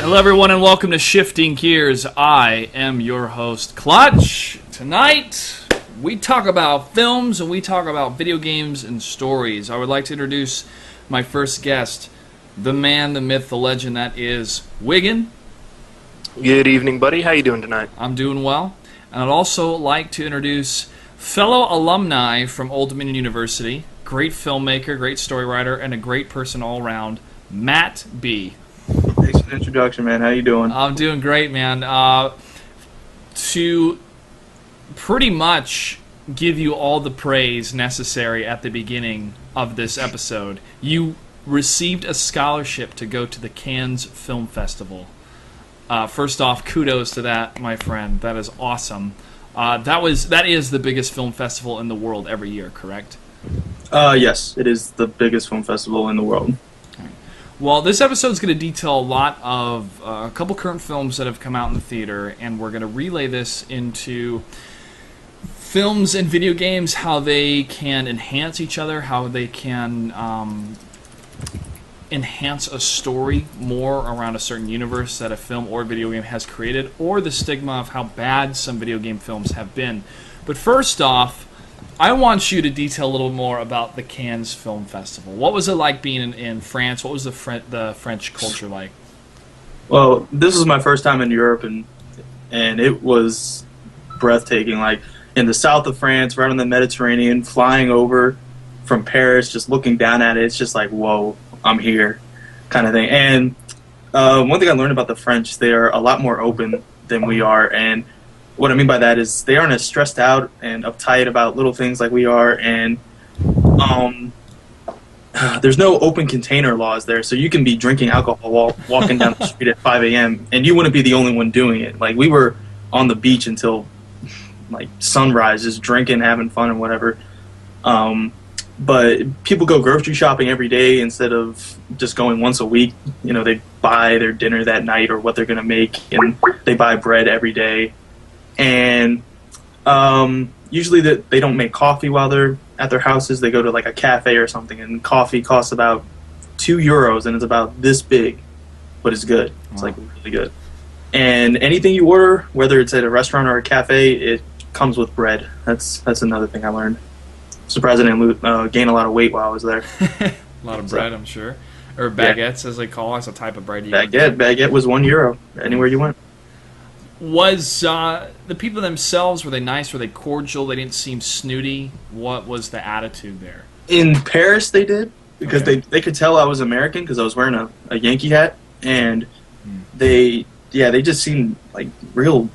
Hello everyone and welcome to Shifting Gears. I am your host, Clutch. Tonight, we talk about films and we talk about video games and stories. I would like to introduce my first guest, the man, the myth, the legend that is Wiggin. Good evening, buddy. How you doing tonight? I'm doing well. And I'd also like to introduce fellow alumni from Old Dominion University, great filmmaker, great story writer, and a great person all around, Matt B. Thanks for the introduction, man. How you doing? I'm doing great, man. To pretty much give you all the praise necessary at the beginning of this episode, you received a scholarship to go to the Cannes Film Festival. First off, kudos to that, my friend. That is awesome. That is the biggest film festival in the world every year, correct? Yes, it is the biggest film festival in the world. Well, this episode is going to detail a lot of a couple current films that have come out in the theater, and we're going to relay this into films and video games, how they can enhance each other, how they can enhance a story more around a certain universe that a film or video game has created, or the stigma of how bad some video game films have been. But first off, I want you to detail a little more about the Cannes Film Festival. What was it like being in France? What was the French culture like? Well, this was my first time in Europe, and it was breathtaking. Like, in the south of France, right on the Mediterranean, flying over from Paris, just looking down at it, it's just like, whoa, I'm here, kind of thing. And one thing I learned about the French, they are a lot more open than we are, and what I mean by that is they aren't as stressed out and uptight about little things like we are, and there's no open container laws there, so you can be drinking alcohol while walking down the street at 5 a.m., and you wouldn't be the only one doing it. Like, we were on the beach until, like, sunrise, just drinking, having fun, and whatever. But people go grocery shopping every day instead of just going once a week. You know, they buy their dinner that night or what they're going to make, and they buy bread every day. And usually they don't make coffee while they're at their houses. They go to like a cafe or something, and coffee costs about €2, and it's about this big, but it's good. It's like really good. And anything you order, whether it's at a restaurant or a cafe, it comes with bread. That's another thing I learned. Surprised I didn't gain a lot of weight while I was there. A lot of bread, I'm sure. Or baguettes, as they call it. It's a type of bread. Baguette was €1 anywhere you went. Was the people themselves, were they nice? Were they cordial? They didn't seem snooty? What was the attitude there? In Paris, they did, because they could tell I was American because I was wearing a Yankee hat, and they just seemed like real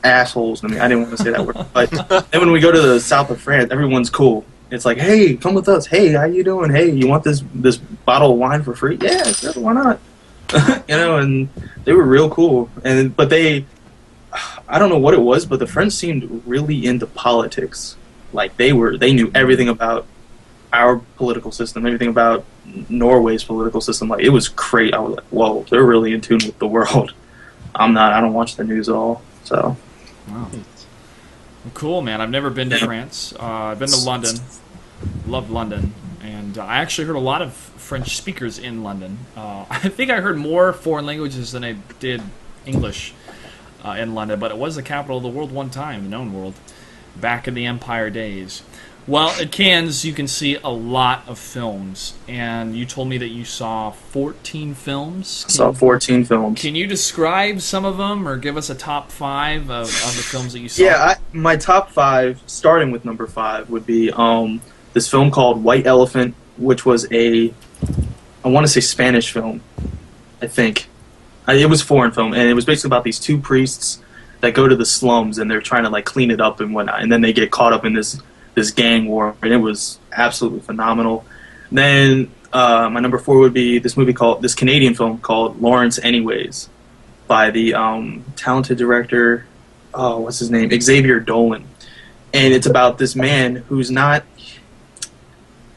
assholes. I mean, I didn't want to say that word, but then when we go to the south of France, everyone's cool. It's like, hey, come with us. Hey, how you doing? Hey, you want this bottle of wine for free? Yeah, sure, why not? You know, and they were real cool. But they, I don't know what it was, but the French seemed really into politics. Like, they knew everything about our political system, everything about Norway's political system. Like, it was great. I was like, whoa, they're really in tune with the world. I don't watch the news at all, so. Wow. Well, cool, man. I've never been to France. I've been to London. Loved London. And I actually heard a lot of French speakers in London. I think I heard more foreign languages than I did English in London, but it was the capital of the world one time, the known world, back in the Empire days. Well, at Cannes, you can see a lot of films, and you told me that you saw 14 films. I saw 14 films. Can you describe some of them, or give us a top 5 of the films that you saw? Yeah, my top 5, starting with number 5, would be this film called White Elephant, which was I want to say Spanish film, I think. It was a foreign film, and it was basically about these two priests that go to the slums, and they're trying to like clean it up and whatnot, and then they get caught up in this gang war, and it was absolutely phenomenal. Then my number 4 would be this Canadian film called Lawrence Anyways, by the talented director, what's his name, Xavier Dolan, and it's about this man who's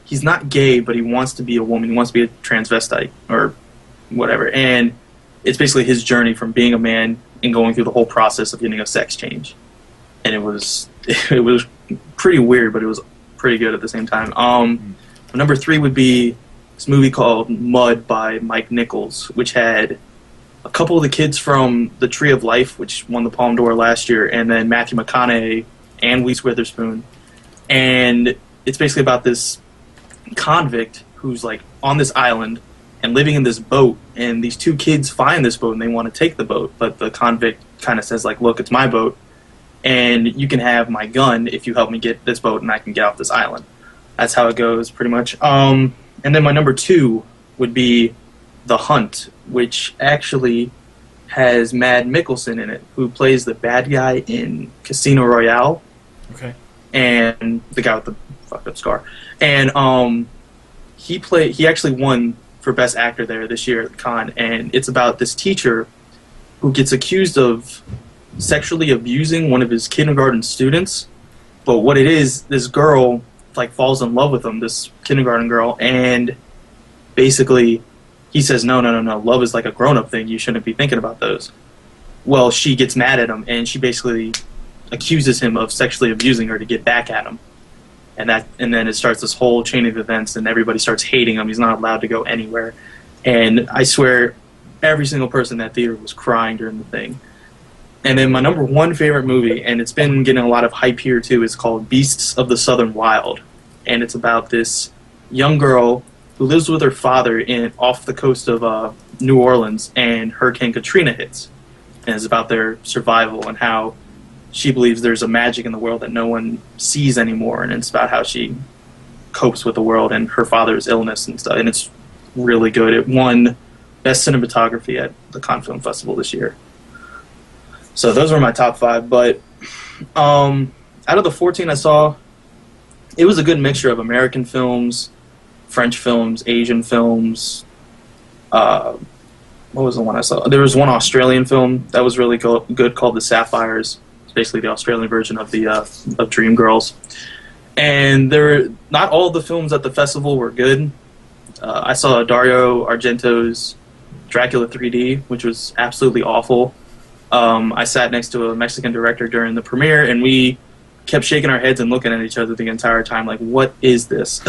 he's not gay, but he wants to be a woman. He wants to be a transvestite or whatever. And it's basically his journey from being a man and going through the whole process of getting a sex change. And it was pretty weird, but it was pretty good at the same time. Number 3 would be this movie called Mud by Mike Nichols, which had a couple of the kids from The Tree of Life, which won the Palme d'Or last year, and then Matthew McConaughey and Reese Witherspoon. And it's basically about this convict who's like on this island and living in this boat, and these two kids find this boat and they want to take the boat, but the convict kind of says like, look, it's my boat and you can have my gun if you help me get this boat and I can get off this island. That's how it goes pretty much. And then my number 2 would be The Hunt, which actually has Mad Mikkelsen in it, who plays the bad guy in Casino Royale. Okay. And the guy with the fucked up scar. And he actually won for Best Actor there this year at the con, and it's about this teacher who gets accused of sexually abusing one of his kindergarten students. But what it is, this girl like falls in love with him, this kindergarten girl, and basically he says, no, love is like a grown-up thing, you shouldn't be thinking about those. Well, she gets mad at him, and she basically accuses him of sexually abusing her to get back at him. And then it starts this whole chain of events, and everybody starts hating him. He's not allowed to go anywhere. And I swear, every single person in that theater was crying during the thing. And then my number 1 favorite movie, and it's been getting a lot of hype here too, is called Beasts of the Southern Wild. And it's about this young girl who lives with her father off the coast of New Orleans, and Hurricane Katrina hits. And it's about their survival and how she believes there's a magic in the world that no one sees anymore, and it's about how she copes with the world and her father's illness and stuff. And it's really good. It won Best Cinematography at the Cannes Film Festival this year. So those were my top 5. But out of the 14 I saw, it was a good mixture of American films, French films, Asian films. What was the one I saw? There was one Australian film that was really good called The Sapphires. Basically the Australian version of the of Dreamgirls. And not all of the films at the festival were good. I saw Dario Argento's Dracula 3D, which was absolutely awful. I sat next to a Mexican director during the premiere, and we kept shaking our heads and looking at each other the entire time, like, what is this?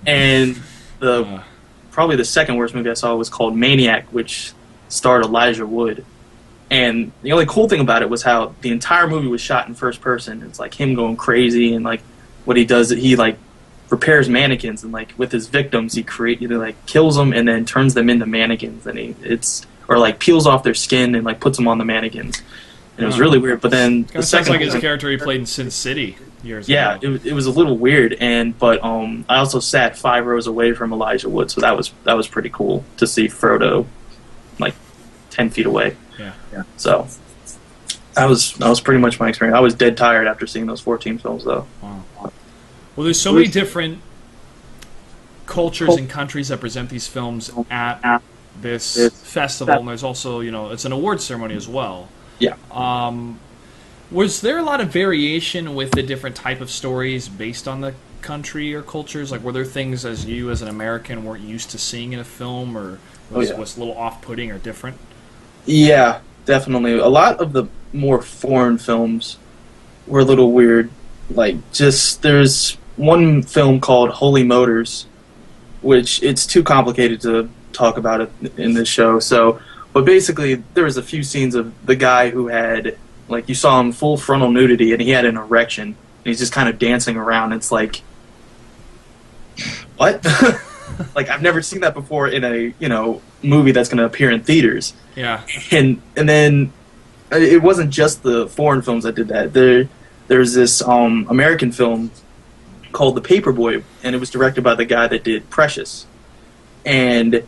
And probably the second worst movie I saw was called Maniac, which starred Elijah Wood. And the only cool thing about it was how the entire movie was shot in first person. It's like him going crazy, and like what he does, he like repairs mannequins, and like with his victims, he either like kills them and then turns them into mannequins, and or like peels off their skin and like puts them on the mannequins. And it was really weird. But then the second sounds like his character he played in Sin City years ago. Yeah, it was a little weird, but I also sat 5 rows away from Elijah Wood, so that was pretty cool to see Frodo like 10 feet away. Yeah. So that was pretty much my experience. I was dead tired after seeing those 14 films, though. Wow. Well, there's so many different cultures and countries that present these films at this festival, and there's also, it's an awards ceremony as well. Yeah. Was there a lot of variation with the different type of stories based on the country or cultures? Like, were there things as an American weren't used to seeing in a film, or was a little off-putting or different? Yeah, definitely. A lot of the more foreign films were a little weird. Like, there's one film called Holy Motors, which it's too complicated to talk about it in this show. But basically, there was a few scenes of the guy who had, like, you saw him full frontal nudity, and he had an erection, and he's just kind of dancing around. It's like, what? Like, I've never seen that before in a, movie that's going to appear in theaters. Yeah. And then it wasn't just the foreign films that did that. There's this American film called The Paperboy, and it was directed by the guy that did Precious. And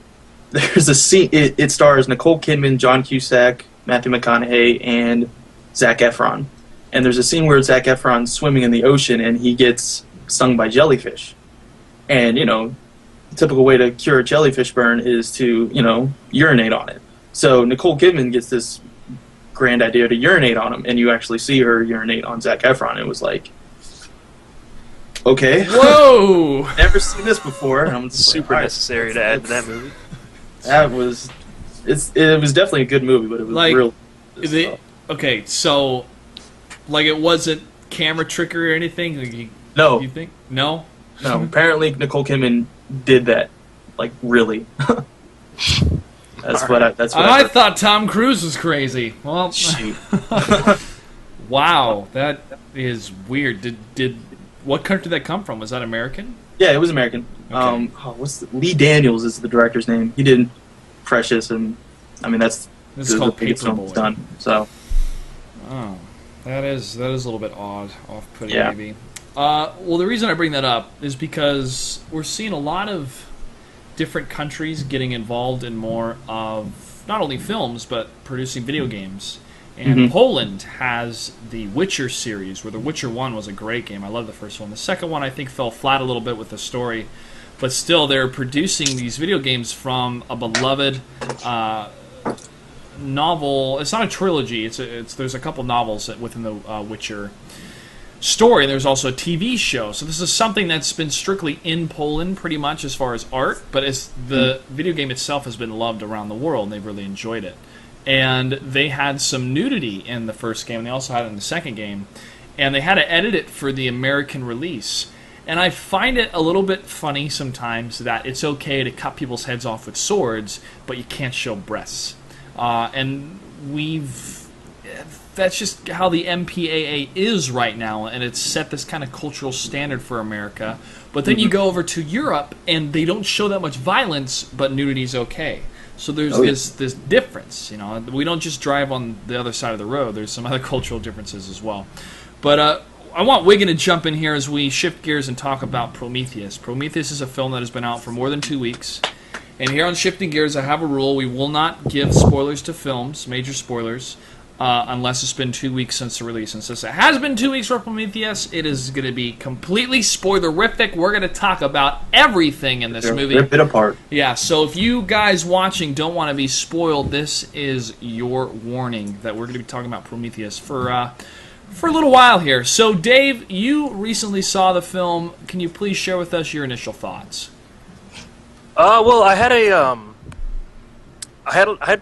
there's a scene, it stars Nicole Kidman, John Cusack, Matthew McConaughey, and Zac Efron. And there's a scene where Zac Efron's swimming in the ocean, and he gets stung by jellyfish. And, the typical way to cure a jellyfish burn is to, urinate on it. So Nicole Kidman gets this grand idea to urinate on him, and you actually see her urinate on Zac Efron. It was like, okay. Whoa! Never seen this before. And I'm super necessary to add to that movie. It was definitely a good movie, but it was like, real. Okay, so like it wasn't camera trickery or anything? No. You think? No? No. Apparently Nicole Kidman did that. like really. That's what I heard. thought Tom Cruise was crazy. Well, Shoot. wow, that is weird. Did what country did that come from? Was that American? Yeah, it was American. Okay. Lee Daniels is the director's name. He did Precious, and I mean that's This is the called biggest film Paperboy. he's done. So Oh, that is a little bit off-putting, Yeah. maybe. Well, the reason I bring that up is because we're seeing a lot of different countries getting involved in more of not only films but producing video games. And Mhm. Poland has the Witcher series, where The Witcher 1 was a great game. I love the first one. The second one, I think, fell flat a little bit with the story. But still, they're producing these video games from a beloved novel. It's not a trilogy. There's a couple novels within the Witcher story. There's also a TV show. So this is something that's been strictly in Poland, pretty much as far as art. But the video game itself has been loved around the world, and they've really enjoyed it. And they had some nudity in the first game, and they also had it in the second game. And they had to edit it for the American release. And I find it a little bit funny sometimes that it's okay to cut people's heads off with swords, but you can't show breasts. And that's just how the MPAA is right now, and it's set this kind of cultural standard for America. But then you go over to Europe, and they don't show that much violence, but nudity's okay. So there's this difference, you know. We don't just drive on the other side of the road. There's some other cultural differences as well. But I want Wiggin to jump in here as we shift gears and talk about Prometheus. Prometheus is a film that has been out for more than 2 weeks. And here on Shifting Gears, I have a rule. We will not give spoilers to films, major spoilers, unless it's been 2 weeks since the release. And since it has been 2 weeks for Prometheus, it is going to be completely spoilerific. We're going to talk about everything in this movie. Rip it apart. Yeah, so if you guys watching don't want to be spoiled, this is your warning that we're going to be talking about Prometheus for a little while here. So, Dave, you recently saw the film. Can you please share with us your initial thoughts? Well, I had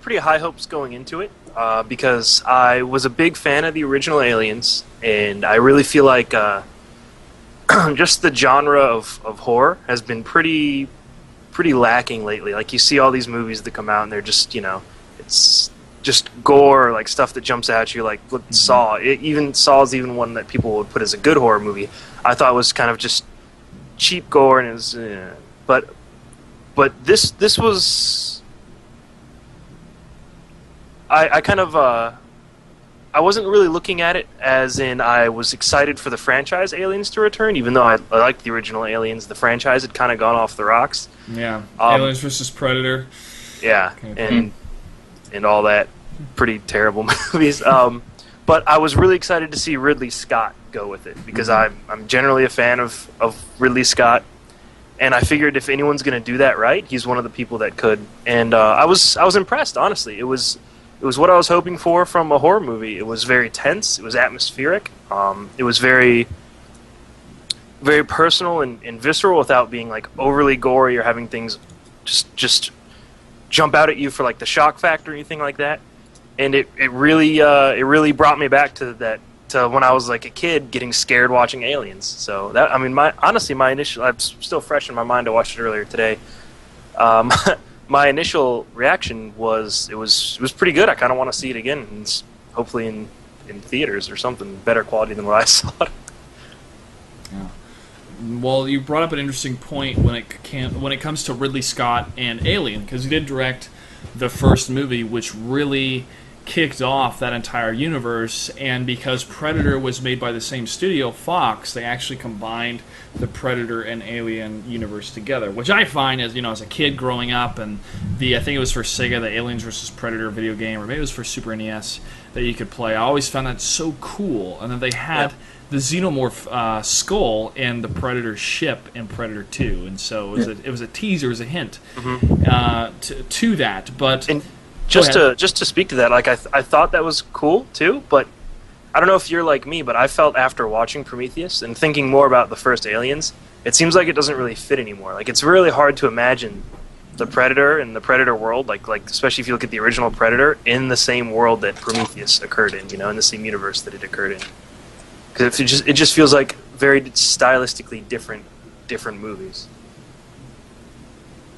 pretty high hopes going into it because I was a big fan of the original Aliens, and I really feel like just the genre of horror has been pretty lacking lately. Like, you see all these movies that come out, and they're just, you know, it's just gore, like stuff that jumps at you, like Saw. Saw is even one that people would put as a good horror movie. I thought was kind of just cheap gore, and it was, but this was, I kind of I wasn't really looking at it as in I was excited for the franchise Aliens to return, even though I liked the original Aliens. The franchise had kind of gone off the rocks. Yeah, Aliens versus Predator. Yeah, Okay. and all that pretty terrible movies. But I was really excited to see Ridley Scott go with it because I'm generally a fan of Ridley Scott, and I figured if anyone's going to do that right, he's one of the people that could. And I was impressed, honestly. It was what I was hoping for from a horror movie. It was very tense. It was atmospheric. It was very, very personal and visceral without being like overly gory or having things just jump out at you for like the shock factor or anything like that. And it really brought me back to when I was like a kid getting scared watching Aliens. So that, I mean, my initial, I'm still fresh in my mind. I watched it earlier today. My initial reaction was it was pretty good. I kind of want to see it again, and hopefully in theaters or something better quality than what I saw it. Yeah. Well, you brought up an interesting point when it comes to Ridley Scott and Alien, because he did direct the first movie, which really kicked off that entire universe. And because Predator was made by the same studio, Fox, they actually combined the Predator and Alien universe together, which I find as a kid growing up, and I think it was for Sega, the Aliens vs. Predator video game, or maybe it was for Super NES that you could play. I always found that so cool. And then they had the xenomorph skull in the Predator ship in Predator 2, and so it was a teaser, it was a hint to that. But and just to speak to that, like I thought that was cool too, but I don't know if you're like me, but I felt after watching Prometheus and thinking more about the first Aliens, it seems like it doesn't really fit anymore. Like, it's really hard to imagine the Predator and the Predator world, like especially if you look at the original Predator, in the same world that Prometheus occurred in, in the same universe that it occurred in. Because it just feels like very stylistically different movies.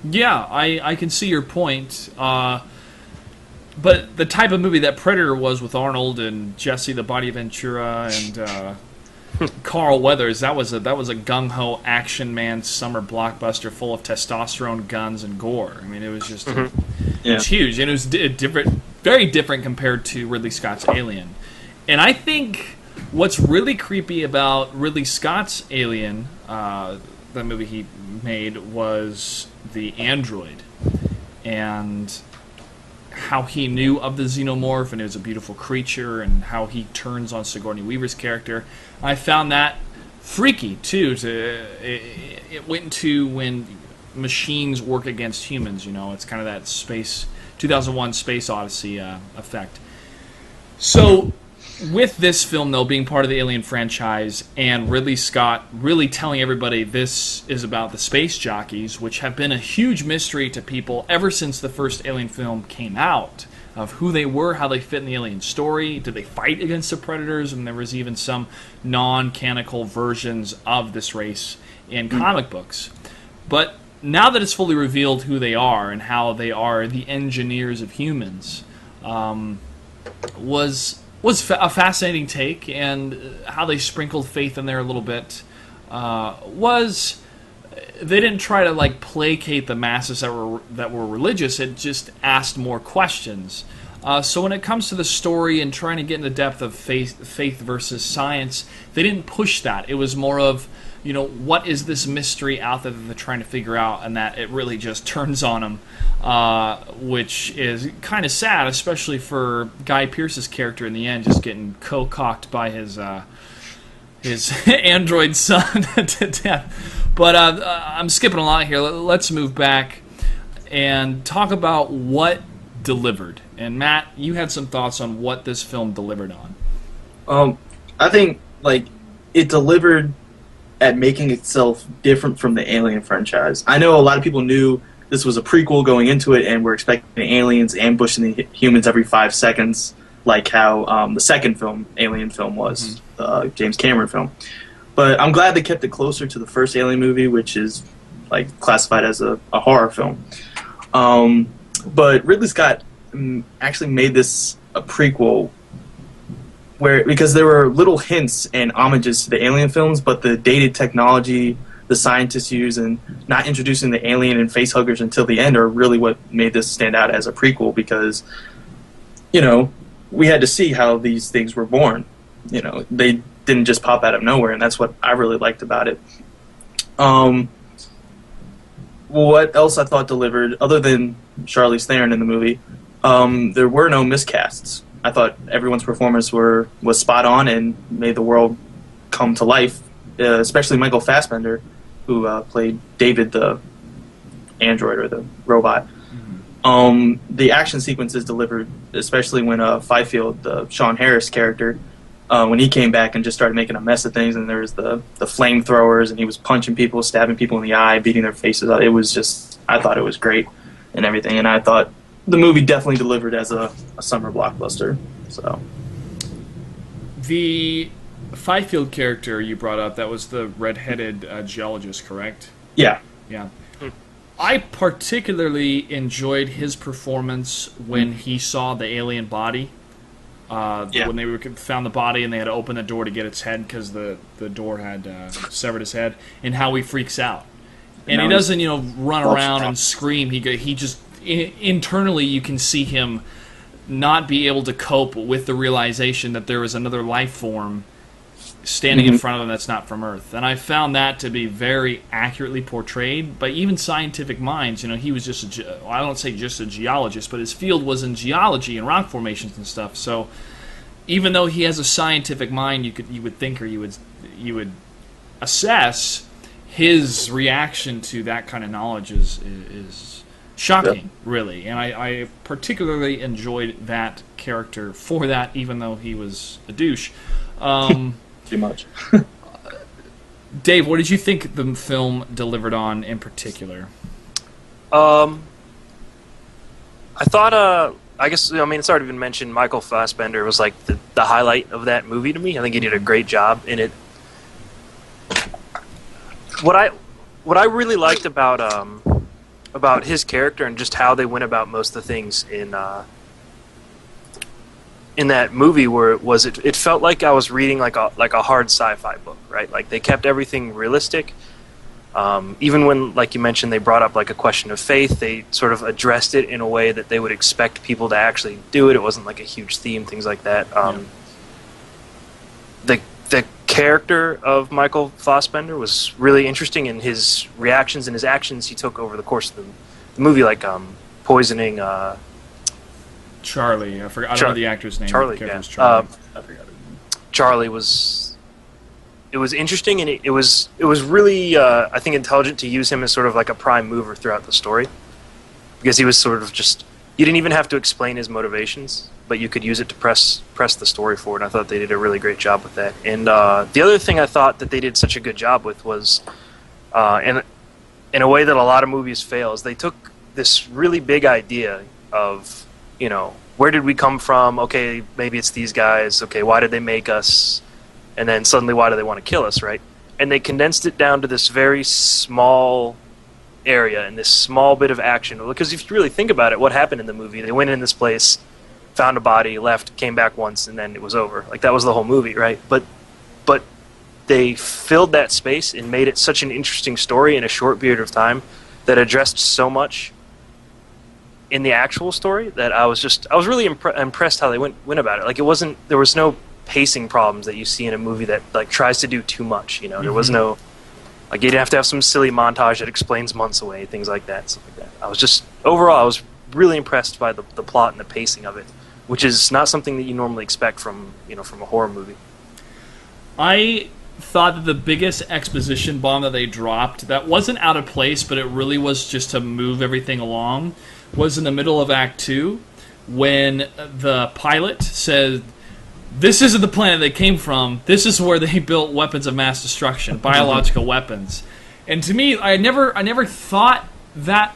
Yeah, I can see your point. But the type of movie that Predator was with Arnold and Jesse the Body Ventura and Carl Weathers, that was a gung ho action man summer blockbuster full of testosterone, guns, and gore. I mean, it was just it was huge, and it was different, very different compared to Ridley Scott's Alien. And I think what's really creepy about Ridley Scott's Alien, the movie he made, was the android and how he knew of the xenomorph, and it was a beautiful creature, and how he turns on Sigourney Weaver's character. I found that freaky too. It went to when machines work against humans. You know, it's kind of that 2001 Space Odyssey effect. So, with this film, though, being part of the Alien franchise, and Ridley Scott really telling everybody this is about the space jockeys, which have been a huge mystery to people ever since the first Alien film came out, of who they were, how they fit in the Alien story, did they fight against the Predators, and there was even some non-canonical versions of this race in comic books. But now that it's fully revealed who they are and how they are the engineers of humans, was a fascinating take, and how they sprinkled faith in there a little bit was they didn't try to like placate the masses that were religious. It just asked more questions. So when it comes to the story and trying to get in the depth of faith versus science, they didn't push that. It was more of, you know, what is this mystery out there that they're trying to figure out, and that it really just turns on them, which is kind of sad, especially for Guy Pearce's character in the end, just getting co-cocked by his android son to death. But I'm skipping a lot here. Let's move back and talk about what delivered. And Matt, you had some thoughts on what this film delivered on. I think like it delivered at making itself different from the Alien franchise. I know a lot of people knew this was a prequel going into it, and were expecting aliens ambushing the humans every 5 seconds, like how the second film, Alien film, was, the James Cameron film. But I'm glad they kept it closer to the first Alien movie, which is like classified as a horror film. But Ridley Scott actually made this a prequel because there were little hints and homages to the Alien films, but the dated technology the scientists use and not introducing the alien and facehuggers until the end are really what made this stand out as a prequel, because, you know, we had to see how these things were born. You know, they didn't just pop out of nowhere, and that's what I really liked about it. What else I thought delivered, other than Charlize Theron in the movie, there were no miscasts. I thought everyone's performance was spot on and made the world come to life, especially Michael Fassbender, who played David the android or the robot. The action sequences delivered, especially when Fifield, the Sean Harris character, when he came back and just started making a mess of things, and there was the flamethrowers, and he was punching people, stabbing people in the eye, beating their faces out. It was just, I thought it was great and everything, and I thought the movie definitely delivered as a summer blockbuster. So the Fifield character you brought up, that was the red-headed geologist, correct? Yeah. Yeah. I particularly enjoyed his performance when he saw the alien body. When they found the body and they had to open the door to get its head because the door had severed his head, and how he freaks out. And he doesn't, run around and scream. He just internally, you can see him not be able to cope with the realization that there is another life form standing in front of him that's not from Earth. And I found that to be very accurately portrayed by even scientific minds. He was just I don't say just a geologist, but his field was in geology and rock formations and stuff. So even though he has a scientific mind, you would think, or you would assess, his reaction to that kind of knowledge is shocking, really. And I particularly enjoyed that character for that, even though he was a douche. Too much. Dave, what did you think the film delivered on in particular? I thought, I guess, it's already been mentioned, Michael Fassbender was like the highlight of that movie to me. I think he did a great job in it. What I really liked about about his character and just how they went about most of the things in that movie, where it felt like I was reading like a hard sci-fi book, right? Like they kept everything realistic. Even when, like you mentioned, they brought up like a question of faith, they sort of addressed it in a way that they would expect people to actually do it. It wasn't like a huge theme, things like that. The character of Michael Fassbender was really interesting in his reactions and his actions he took over the course of the movie, like poisoning. Charlie, I forgot. I don't know the actor's name. Charlie, yeah. Charlie. I forgot his name. Charlie was. It was interesting, and it was really I think intelligent to use him as sort of like a prime mover throughout the story, because he was sort of just, you didn't even have to explain his motivations, but you could use it to press the story forward. And I thought they did a really great job with that. And the other thing I thought that they did such a good job with was, in a way that a lot of movies fail, is they took this really big idea of, where did we come from? Okay, maybe it's these guys. Okay, why did they make us? And then suddenly, why do they want to kill us, right? And they condensed it down to this very small area and this small bit of action. Because if you really think about it, what happened in the movie? They went in this place, found a body, left, came back once, and then it was over. Like, that was the whole movie, right? But they filled that space and made it such an interesting story in a short period of time that addressed so much in the actual story that I was really impressed how they went about it. Like, there was no pacing problems that you see in a movie that like tries to do too much. There was no, like, you didn't have to have some silly montage that explains months away, things like that, stuff like that. Overall, I was really impressed by the plot and the pacing of it, which is not something that you normally expect from a horror movie. I thought that the biggest exposition bomb that they dropped that wasn't out of place, but it really was just to move everything along, was in the middle of Act 2 when the pilot said, "This isn't the planet they came from. This is where they built weapons of mass destruction, biological weapons." And to me, I never thought that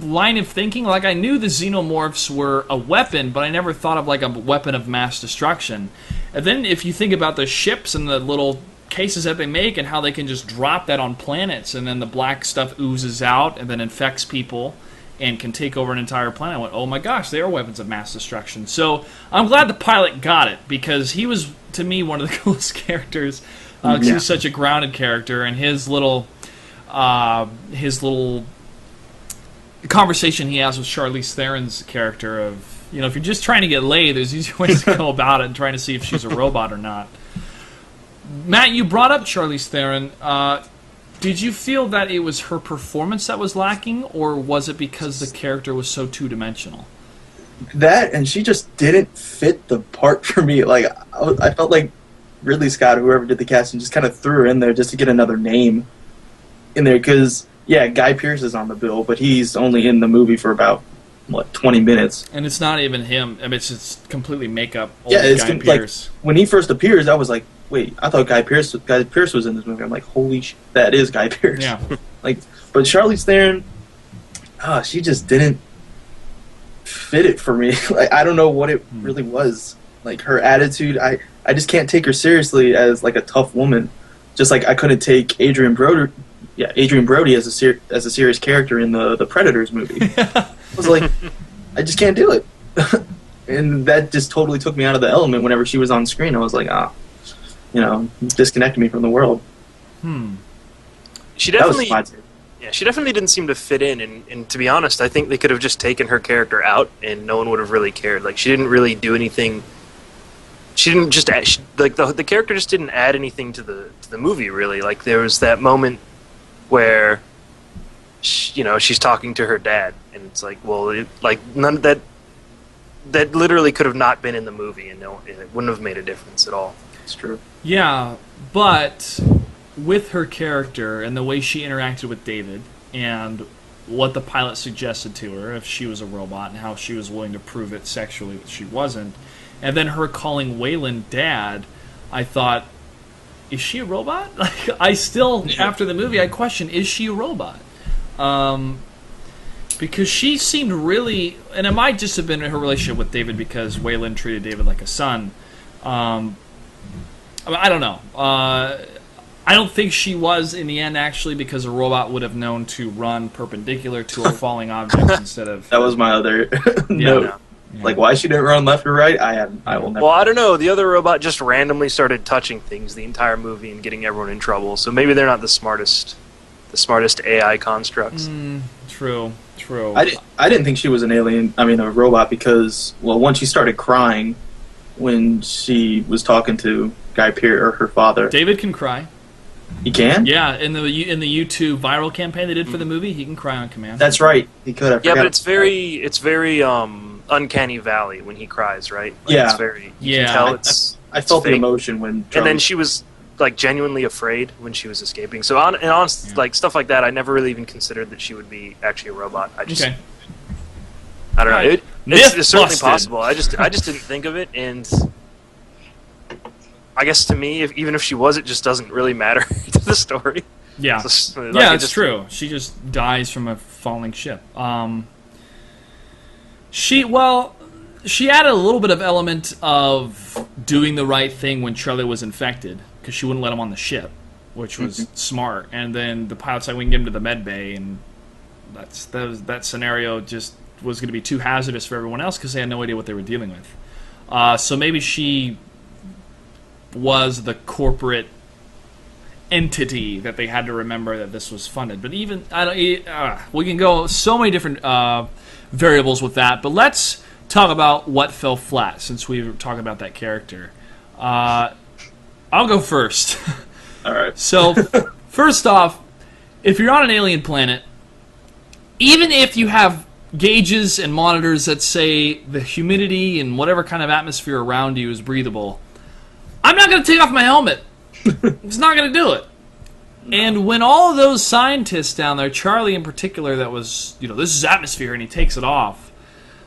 line of thinking. Like, I knew the xenomorphs were a weapon, but I never thought of like a weapon of mass destruction. And then if you think about the ships and the little cases that they make and how they can just drop that on planets, and then the black stuff oozes out and then infects people and can take over an entire planet. I went, oh my gosh, they are weapons of mass destruction. So I'm glad the pilot got it, because he was, to me, one of the coolest characters. He was such a grounded character, and his little conversation he has with Charlize Theron's character of, if you're just trying to get laid, there's easy ways to go about it and trying to see if she's a robot or not. Matt, you brought up Charlize Theron. Did you feel that it was her performance that was lacking, or was it because the character was so two-dimensional? That, and she just didn't fit the part for me. Like, I felt like Ridley Scott, whoever did the casting, just kind of threw her in there just to get another name in there. Because, Guy Pearce is on the bill, but he's only in the movie for about, 20 minutes. And it's not even him. I mean, it's just completely makeup. It's Guy Pearce. Like, when he first appears, I was like, wait, I thought Guy Pearce was in this movie. I'm like, holy shit, that is Guy Pearce. Yeah. But Charlize Theron, she just didn't fit it for me. Like, I don't know what it really was. Like, her attitude, I just can't take her seriously as like a tough woman. Just like I couldn't take Adrian Brody as a serious character in the Predators movie. I was like, I just can't do it. And that just totally took me out of the element whenever she was on screen. I was like, disconnected me from the world. She definitely didn't seem to fit in, and to be honest, I think they could have just taken her character out, and no one would have really cared. Like, she didn't really do anything. She didn't just the character just didn't add anything to the movie, really. Like, there was that moment where she's talking to her dad, and it's like, well, none of that literally could have not been in the movie, and it wouldn't have made a difference at all. It's true. Yeah, but with her character and the way she interacted with David and what the pilot suggested to her if she was a robot and how she was willing to prove it sexually that she wasn't, and then her calling Waylon dad, I thought, is she a robot? Like, I still, after the movie, I question, is she a robot? Because she seemed really, and it might just have been her relationship with David because Waylon treated David like a son. I don't know. I don't think she was in the end, actually, because a robot would have known to run perpendicular to a falling object instead of... That was my other note. Yeah. Yeah. Like, why she didn't run left or right, I will never. Well, I don't know. The other robot just randomly started touching things the entire movie and getting everyone in trouble. So maybe they're not the smartest AI constructs. True. I didn't think she was an alien. I mean, a robot, because once she started crying when she was talking to Guy Pearce or her father. David can cry. He can? Yeah, in the YouTube viral campaign they did for the movie, he can cry on command. That's right. He could have. Yeah, but it's very uncanny valley when he cries, right? Like, Yeah. it's very. You can tell it's. I felt the fake. emotion when. And then she was like genuinely afraid when she was escaping. So like stuff like that, I never really even considered that she would be actually a robot. I just. Okay. I don't know. Right. It's certainly busted. possible. I just didn't think of it, and I guess to me, even if she was, it just doesn't really matter to the story. Yeah. So, like, Yeah, it's true. She just dies from a falling ship. She added a little bit of element of doing the right thing when Charlie was infected, because she wouldn't let him on the ship, which was smart. And then the pilot's like, we can get him to the med bay, and that scenario just was going to be too hazardous for everyone else because they had no idea what they were dealing with. So maybe she was the corporate entity that they had to remember that this was funded. But even we can go so many different variables with that. But let's talk about what fell flat, since we were talking about that character. I'll go first. All right. So, first off, if you're on an alien planet, even if you have gauges and monitors that say the humidity and whatever kind of atmosphere around you is breathable, I'm not going to take off my helmet. It's not going to do it. No. And when all of those scientists down there, Charlie in particular, that was, this is atmosphere, and he takes it off,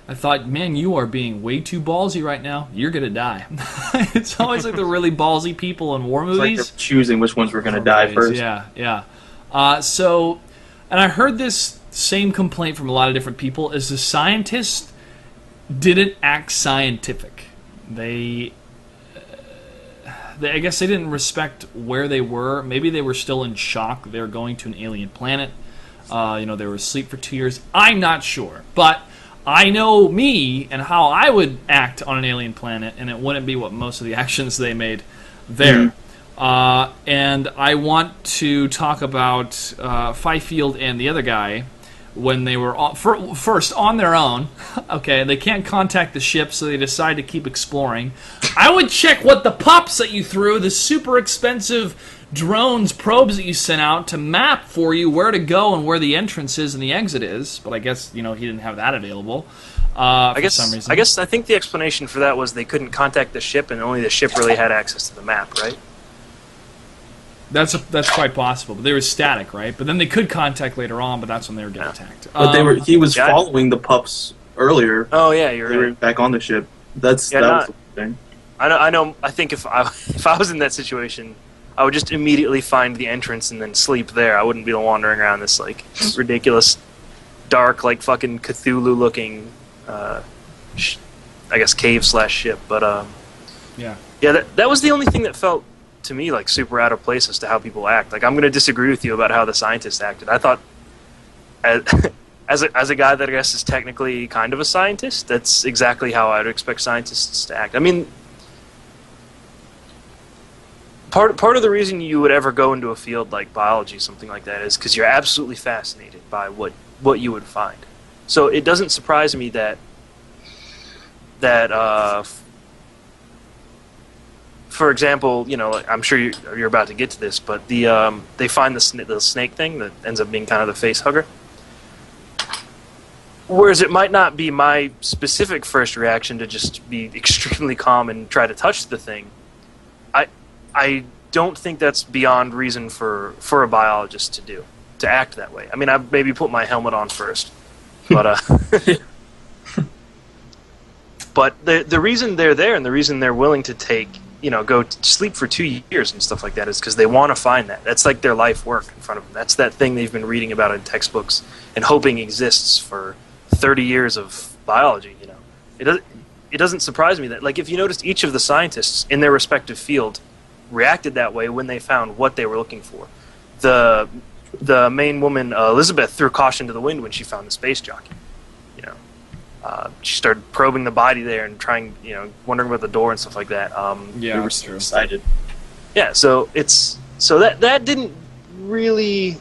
I thought, man, you are being way too ballsy right now. You're going to die. It's always like the really ballsy people in war movies. It's like they're choosing which ones were going to die first. Yeah. And I heard this same complaint from a lot of different people, is the scientists didn't act scientific. I guess they didn't respect where they were. Maybe they were still in shock. They were going to an alien planet. They were asleep for 2 years. I'm not sure. But I know me and how I would act on an alien planet, and it wouldn't be what most of the actions they made there. And I want to talk about Fifield and the other guy when they were first on their own. Okay, they can't contact the ship, so they decide to keep exploring. I would check what the pups that you threw, the super expensive drones, probes that you sent out to map for you where to go and where the entrance is and the exit is. But I guess he didn't have that available for some reason. I think the explanation for that was they couldn't contact the ship, and only the ship really had access to the map, right? That's quite possible, but they were static, right? But then they could contact later on, but that's when they were getting attacked. But he was following the pups earlier. Oh yeah, you're right. They were back on the ship. That was the thing. I know. I think if I was in that situation, I would just immediately find the entrance and then sleep there. I wouldn't be wandering around this ridiculous, dark, fucking Cthulhu looking, I guess cave/ship. But yeah. That was the only thing that felt to me super out of place as to how people act. I'm going to disagree with you about how the scientists acted. I thought, as a guy that I guess is technically kind of a scientist, that's exactly how I'd expect scientists to act. I mean, part of the reason you would ever go into a field like biology, something like that, is because you're absolutely fascinated by what you would find. So it doesn't surprise me that for example, I'm sure you're about to get to this, but they find the snake thing that ends up being kind of the face hugger. Whereas it might not be my specific first reaction to just be extremely calm and try to touch the thing, I don't think that's beyond reason for a biologist to act that way. I mean, I maybe put my helmet on first, but but the reason they're there and the reason they're willing to go sleep for 2 years and stuff like that is because they want to find that. That's like their life work in front of them. That's that thing they've been reading about in textbooks and hoping exists for 30 years of biology. It doesn't surprise me that if you noticed each of the scientists in their respective field reacted that way when they found what they were looking for. The main woman, Elizabeth, threw caution to the wind when she found the space jockey. You know, she started probing the body there and trying, wondering about the door and stuff like that. Yeah, we were that's so true. excited. Yeah, so that didn't really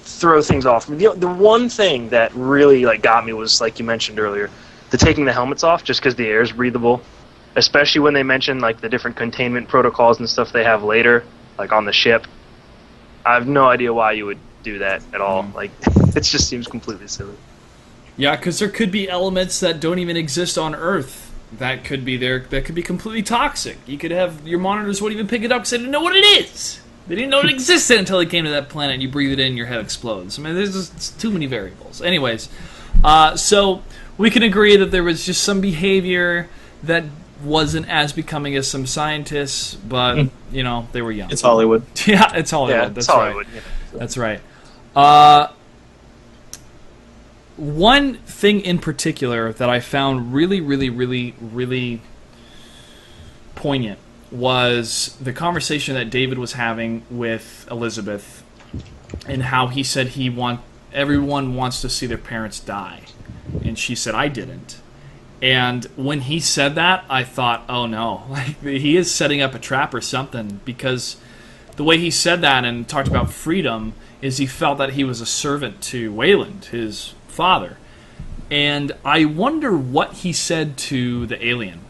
throw things off. The one thing that really got me was, like you mentioned earlier, the taking the helmets off just because the air is breathable, especially when they mention the different containment protocols and stuff they have later, on the ship. I have no idea why you would do that at all. It just seems completely silly. Yeah, because there could be elements that don't even exist on Earth that could be there. That could be completely toxic. You could have your monitors wouldn't even pick it up because they didn't know what it is. They didn't know it existed until they came to that planet and you breathe it in and your head explodes. I mean, there's just too many variables. Anyways, so we can agree that there was just some behavior that wasn't as becoming as some scientists, but, they were young. It's Hollywood. Yeah, it's Hollywood. Yeah, That's it's Hollywood. right. Yeah. That's right. One thing in particular that I found really, really, really, really poignant was the conversation that David was having with Elizabeth and how he said everyone wants to see their parents die. And she said, I didn't. And when he said that, I thought, oh no, he is setting up a trap or something, because the way he said that and talked about freedom is he felt that he was a servant to Wayland, his father. And I wonder what he said to the alien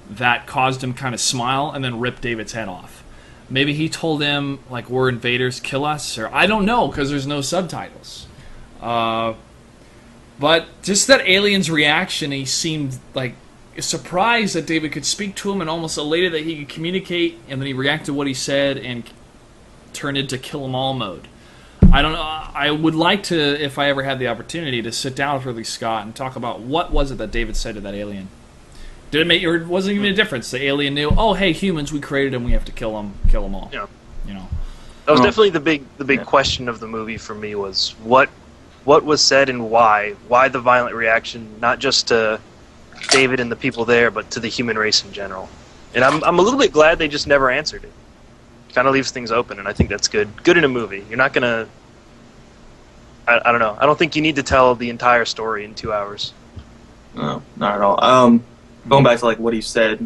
that caused him kind of smile and then rip David's head off. Maybe he told him, we're invaders, kill us, or I don't know, because there's no subtitles. But just that alien's reaction, he seemed surprised that David could speak to him and almost elated that he could communicate, and then he reacted to what he said and turned into kill 'em all mode. I don't know. I would like to, if I ever had the opportunity, to sit down with Ridley Scott and talk about what was it that David said to that alien. Did it make, or wasn't even a difference? The alien knew, oh, hey, humans, we created them, we have to kill them all. Yeah. That was definitely the big question of the movie for me was what was said and why the violent reaction, not just to David and the people there, but to the human race in general. And I'm a little bit glad they just never answered it. Kind of leaves things open, and I think that's good. Good in a movie. You're not gonna. I don't know. I don't think you need to tell the entire story in 2 hours. No, not at all. Going back to what he said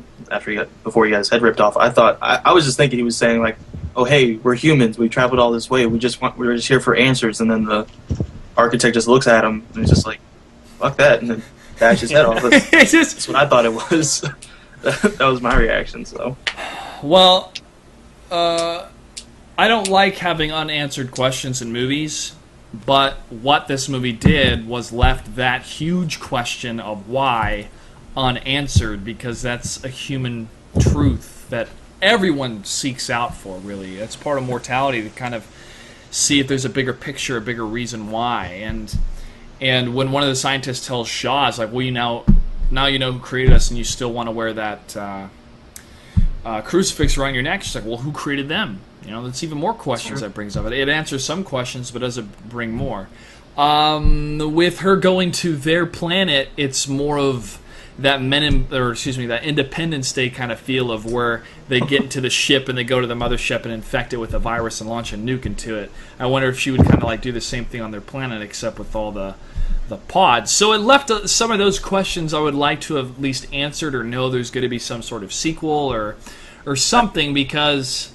before you guys' head ripped off, I thought I was just thinking he was saying oh hey, we're humans, we traveled all this way, we're just here for answers, and then the architect just looks at him and is just fuck that, and then bashes his head off. That's what I thought it was. That was my reaction. So, well, I don't like having unanswered questions in movies, but what this movie did was left that huge question of why unanswered, because that's a human truth that everyone seeks out for, really. That's part of mortality, to kind of see if there's a bigger picture, a bigger reason why. And when one of the scientists tells Shaw, it's well, now you know who created us, and you still want to wear that crucifix around your neck. She's like, well, who created them? That's even more questions that brings up. It answers some questions, but doesn't bring more. With her going to their planet, it's more of that that Independence Day kind of feel of where they get into the ship and they go to the mothership and infect it with a virus and launch a nuke into it. I wonder if she would kind of do the same thing on their planet, except with all the pods. So it left some of those questions I would like to have at least answered, or know there's going to be some sort of sequel or something, because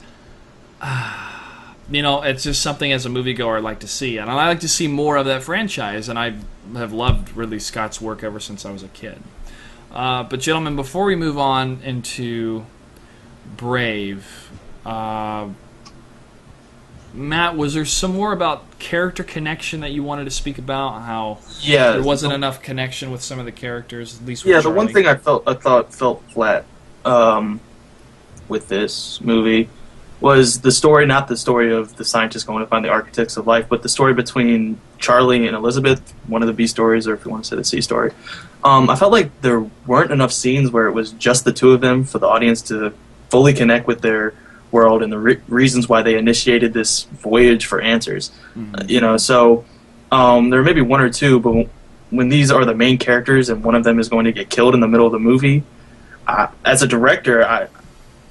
it's just something as a moviegoer I'd like to see, and I like to see more of that franchise, and I have loved Ridley Scott's work ever since I was a kid. But gentlemen, before we move on into Brave, Matt, was there some more about character connection that you wanted to speak about? How there wasn't enough connection with some of the characters, at least with the one thing I thought felt flat with this movie was the story, not the story of the scientists going to find the architects of life, but the story between Charlie and Elizabeth, one of the B stories, or if you want to say the C story. I felt like there weren't enough scenes where it was just the two of them for the audience to fully connect with their world and the reasons why they initiated this voyage for answers. Mm-hmm. So there may be one or two, but when these are the main characters and one of them is going to get killed in the middle of the movie, as a director,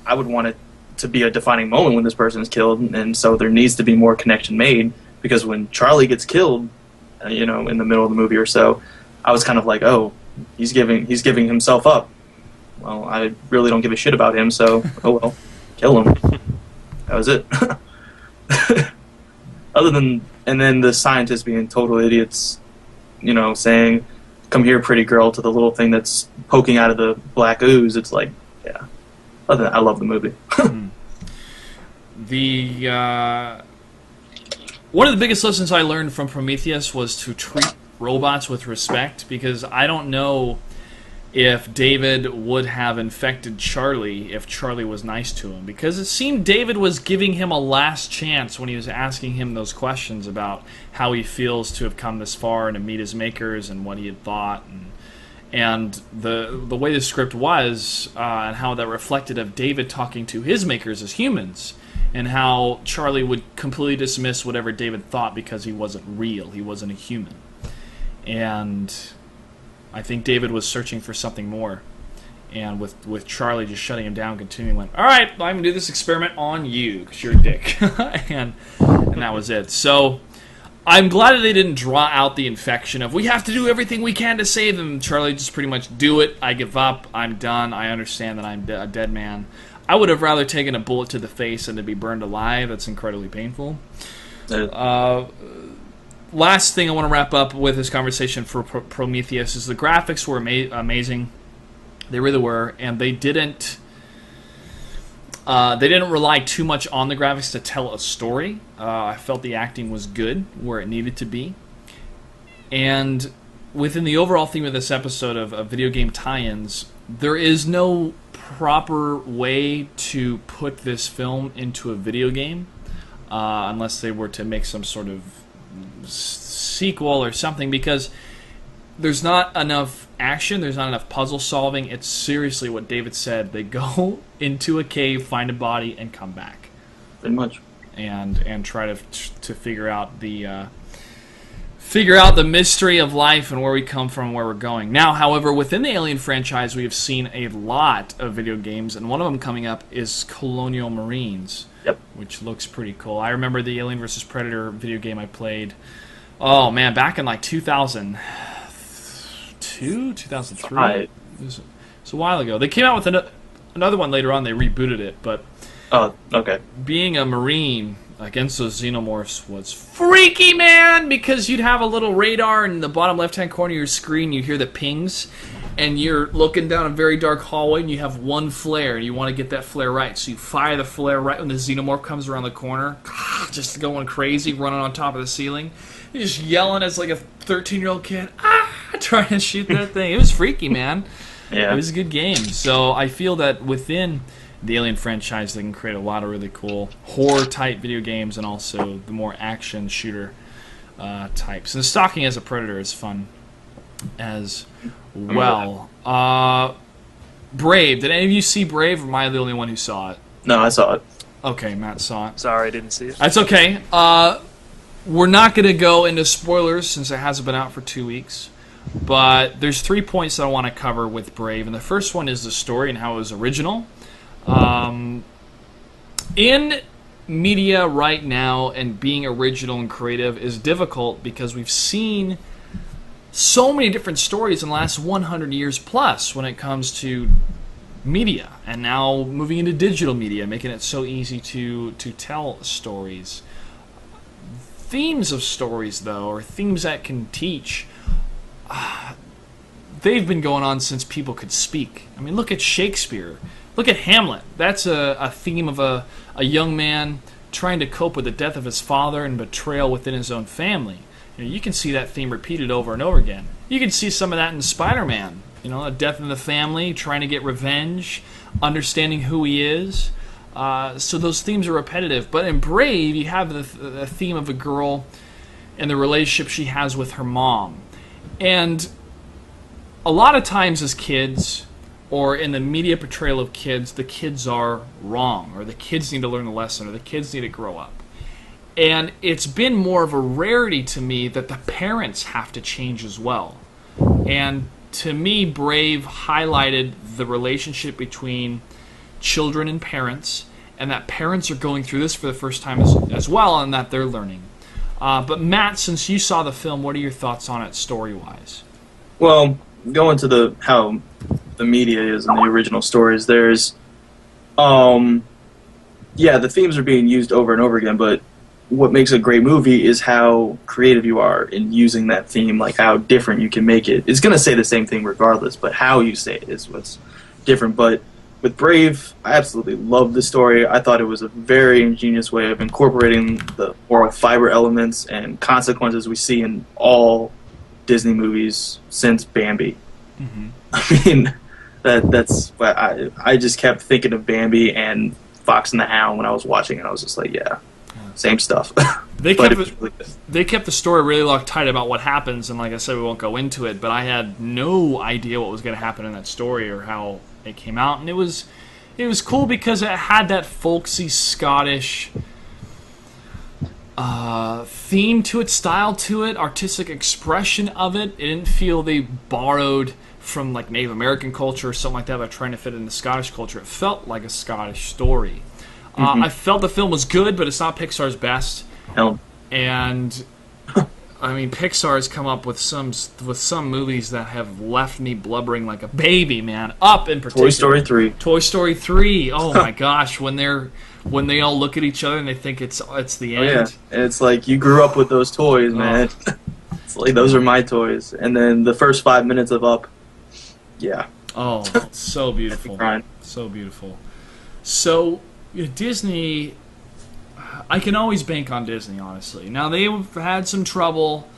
I would want it to be a defining moment when this person is killed, and so there needs to be more connection made, because when Charlie gets killed, in the middle of the movie or so, I was kind of like, oh, he's giving himself up. Well, I really don't give a shit about him, so oh well, kill him. That was it. And then the scientists being total idiots, saying, "Come here, pretty girl," to the little thing that's poking out of the black ooze. It's like, yeah. Other than that, I love the movie. One of the biggest lessons I learned from Prometheus was to treat robots with respect, because I don't know if David would have infected Charlie if Charlie was nice to him, because it seemed David was giving him a last chance when he was asking him those questions about how he feels to have come this far and to meet his makers and what he had thought, and the way the script was, and how that reflected of David talking to his makers as humans, and how Charlie would completely dismiss whatever David thought because he wasn't real, he wasn't a human. And I think David was searching for something more, and with Charlie just shutting him down, continuing, went, all right, I'm going to do this experiment on you because you're a dick. and that was it. So I'm glad that they didn't draw out the infection of, we have to do everything we can to save him. Charlie just pretty much, do it, I give up, I'm done, I understand that I'm a dead man. I would have rather taken a bullet to the face than to be burned alive. That's incredibly painful. Last thing I want to wrap up with this conversation for Prometheus is the graphics were amazing. They really were, and they didn't rely too much on the graphics to tell a story. I felt the acting was good where it needed to be. And within the overall theme of this episode of video game tie-ins, there is no proper way to put this film into a video game, unless they were to make some sort of sequel or something, because there's not enough action, there's not enough puzzle solving. It's seriously what David said. They go into a cave, find a body, and come back. Pretty much. And try to figure out the mystery of life and where we come from and where we're going. Now, however, within the Alien franchise, we have seen a lot of video games, and one of them coming up is Colonial Marines. Yep. Which looks pretty cool. I remember the Alien vs. Predator video game I played, oh man, back in like 2002, 2003. It was a while ago. They came out with another one later on. They rebooted it, but okay. Being a Marine against those xenomorphs was freaky, man, because you'd have a little radar in the bottom left-hand corner of your screen. You hear the pings, and you're looking down a very dark hallway, and you have one flare, and you want to get that flare right. So you fire the flare right when the xenomorph comes around the corner, just going crazy, running on top of the ceiling. You're just yelling as like a 13-year-old kid, trying to shoot that thing. It was freaky, man. Yeah. It was a good game. So I feel that within the Alien franchise, they can create a lot of really cool horror-type video games, and also the more action shooter types. And the stalking as a Predator is fun as well. Brave. Did any of you see Brave, or am I the only one who saw it? No, I saw it. Okay, Matt saw it. Sorry, I didn't see it. That's okay. We're not going to go into spoilers since it hasn't been out for 2 weeks. But there's 3 points that I want to cover with Brave. And the first one is the story and how it was original. In media right now, and being original and creative is difficult because we've seen so many different stories in the last 100 years plus when it comes to media, and now moving into digital media, making it so easy to tell stories. Themes of stories, though, or themes that can teach, they've been going on since people could speak. I mean, look at Shakespeare. Look at Hamlet. That's a theme of a young man trying to cope with the death of his father and betrayal within his own family. You can see that theme repeated over and over again. You can see some of that in Spider-Man. A death in the family, trying to get revenge, understanding who he is. So those themes are repetitive. But in Brave, you have the theme of a girl and the relationship she has with her mom. And a lot of times as kids, or in the media portrayal of kids, the kids are wrong, or the kids need to learn a lesson, or the kids need to grow up. And it's been more of a rarity to me that the parents have to change as well. And to me, Brave highlighted the relationship between children and parents, and that parents are going through this for the first time as well, and that they're learning. But Matt, since you saw the film, what are your thoughts on it story-wise? Well, going to how the media is in the original stories, there's, the themes are being used over and over again, but what makes a great movie is how creative you are in using that theme, like how different you can make it. It's going to say the same thing regardless, but how you say it is what's different. But with Brave, I absolutely loved the story. I thought it was a very ingenious way of incorporating the moral fiber elements and consequences we see in all Disney movies since Bambi. Mm-hmm. I mean, that's I just kept thinking of Bambi and Fox and the Hound when I was watching it. I was just like, yeah, same stuff. They kept the story really locked tight about what happens, and like I said, we won't go into it, but I had no idea what was going to happen in that story or how it came out, and it was cool because it had that folksy Scottish theme to it, style to it, artistic expression of it. It didn't feel they borrowed from like Native American culture or something like that by trying to fit into Scottish culture. It felt like a Scottish story. I felt the film was good, but it's not Pixar's best. No. And I mean, Pixar has come up with some movies that have left me blubbering like a baby, man. Up in particular, Toy Story 3. Toy Story 3. Oh my gosh, when they all look at each other and they think it's the end. Oh, yeah. And it's like you grew up with those toys, man. It's like those are my toys. And then the first 5 minutes of Up, yeah. Oh, so beautiful. So beautiful. So Disney, I can always bank on Disney, honestly. Now, they've had some trouble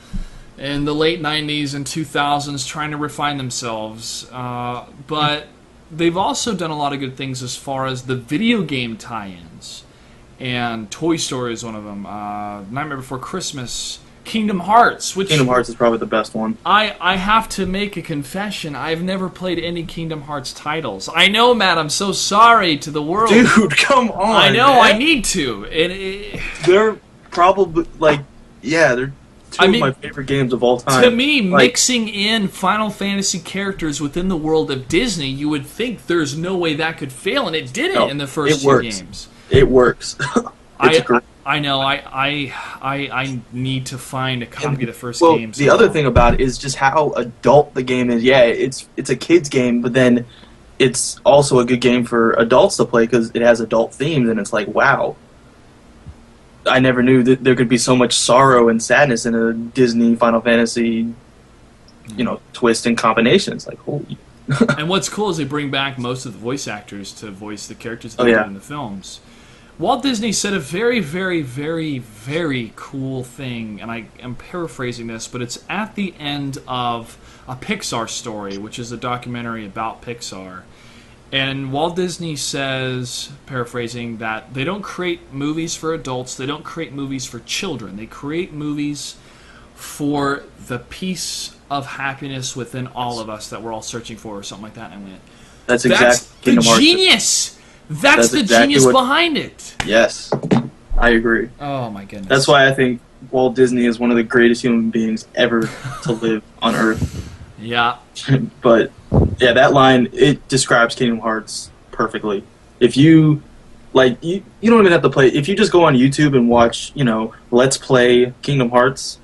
in the late 90s and 2000s trying to refine themselves, but they've also done a lot of good things as far as the video game tie-ins, and Toy Story is one of them. Nightmare Before Christmas, Kingdom Hearts, which Kingdom Hearts is probably the best one. I have to make a confession. I've never played any Kingdom Hearts titles. I know, Matt. I'm so sorry to the world. Dude, come on. I know. Man. I need to. They're probably they're two of my favorite games of all time. To me, mixing in Final Fantasy characters within the world of Disney, you would think there's no way that could fail, and it didn't in the first two games. It works. I know. I need to find a copy of the first game. The other thing about it is just how adult the game is. Yeah, it's a kid's game, but then it's also a good game for adults to play because it has adult themes, and it's like, wow. I never knew that there could be so much sorrow and sadness in a Disney Final Fantasy, twist and combination. It's like, holy. And what's cool is they bring back most of the voice actors to voice the characters that they did in the films. Walt Disney said a very, very, very, very cool thing, and I am paraphrasing this, but it's at the end of a Pixar story, which is a documentary about Pixar. And Walt Disney says, paraphrasing, that they don't create movies for adults, they don't create movies for children. They create movies for the peace of happiness within all of us that we're all searching for, or something like that. And I went, that's the genius! That's the exactly genius behind it. Yes, I agree. Oh my goodness. That's why I think Walt Disney is one of the greatest human beings ever to live on Earth. Yeah. But yeah, that line, it describes Kingdom Hearts perfectly. If you you don't even have to play. If you just go on YouTube and watch, Let's Play Kingdom Hearts,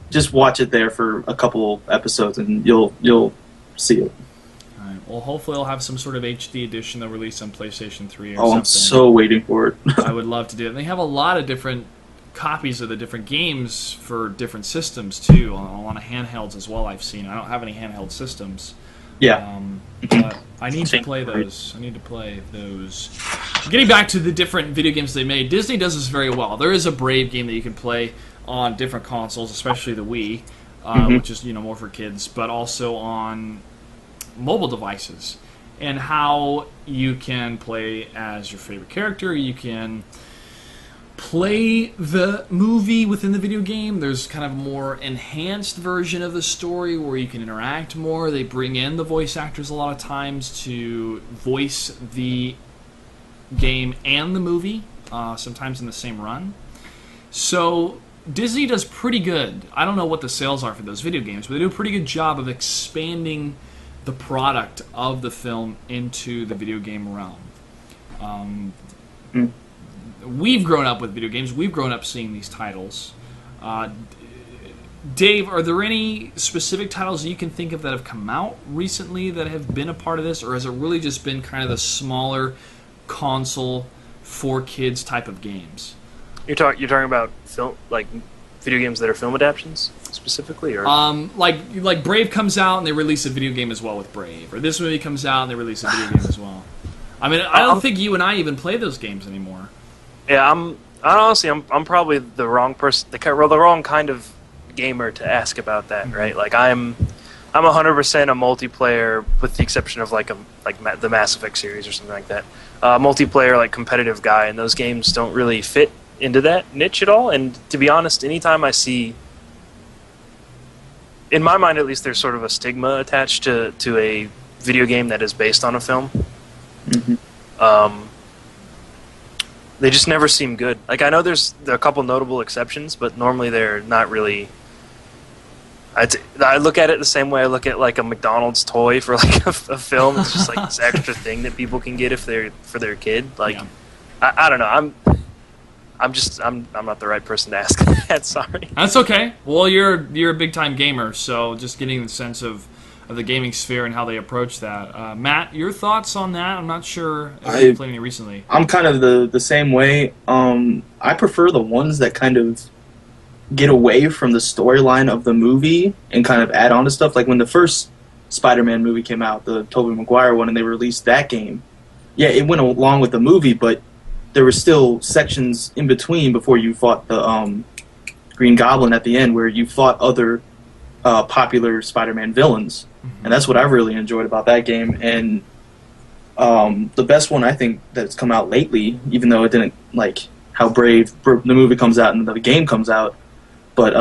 just watch it there for a couple episodes and you'll see it. Well, hopefully I'll have some sort of HD edition they'll release on PlayStation 3 or something. I'm so waiting for it. I would love to do it. And they have a lot of different copies of the different games for different systems, too, on a lot of handhelds as well, I've seen. I don't have any handheld systems. Yeah. But I need to play those. Getting back to the different video games they made, Disney does this very well. There is a Brave game that you can play on different consoles, especially the Wii, which is more for kids, but also on mobile devices, and how you can play as your favorite character. You can play the movie within the video game. There's kind of a more enhanced version of the story where you can interact more. They bring in the voice actors a lot of times to voice the game and the movie, sometimes in the same run. So Disney does pretty good. I don't know what the sales are for those video games, but they do a pretty good job of expanding the product of the film into the video game realm. Mm. We've grown up with video games. We've grown up seeing these titles. Dave, are there any specific titles you can think of that have come out recently that have been a part of this, or has it really just been kind of the smaller console for kids type of games? You're talking about film, like video games that are film adaptations specifically, or like Brave comes out and they release a video game as well with Brave, or this movie comes out and they release a video game as well. I mean, I don't think you and I even play those games anymore. Yeah, I'm probably the wrong person, the wrong kind of gamer to ask about that, right? Like I'm 100% a multiplayer, with the exception of the Mass Effect series or something like that. Multiplayer, like competitive guy, and those games don't really fit into that niche at all. And to be honest, anytime I see, in my mind at least, there's sort of a stigma attached to a video game that is based on a film. Mm-hmm. They just never seem good. Like, I know there are a couple notable exceptions, but normally they're not really. I look at it the same way I look at like a McDonald's toy for like a film. It's just like this extra thing that people can get for their kid. Like, yeah. I don't know. I'm not the right person to ask that. Sorry. That's okay. Well, you're a big time gamer, so just getting the sense of the gaming sphere and how they approach that. Matt, your thoughts on that? I'm not sure if you've played any recently. I'm kind of the same way. I prefer the ones that kind of get away from the storyline of the movie and kind of add on to stuff. Like when the first Spider-Man movie came out, the Tobey Maguire one, and they released that game. Yeah, it went along with the movie, but there were still sections in between before you fought the Green Goblin at the end, where you fought other popular Spider-Man villains. Mm-hmm. And that's what I really enjoyed about that game. And the best one I think that's come out lately, even though it didn't, like how Brave, the movie comes out and the game comes out, but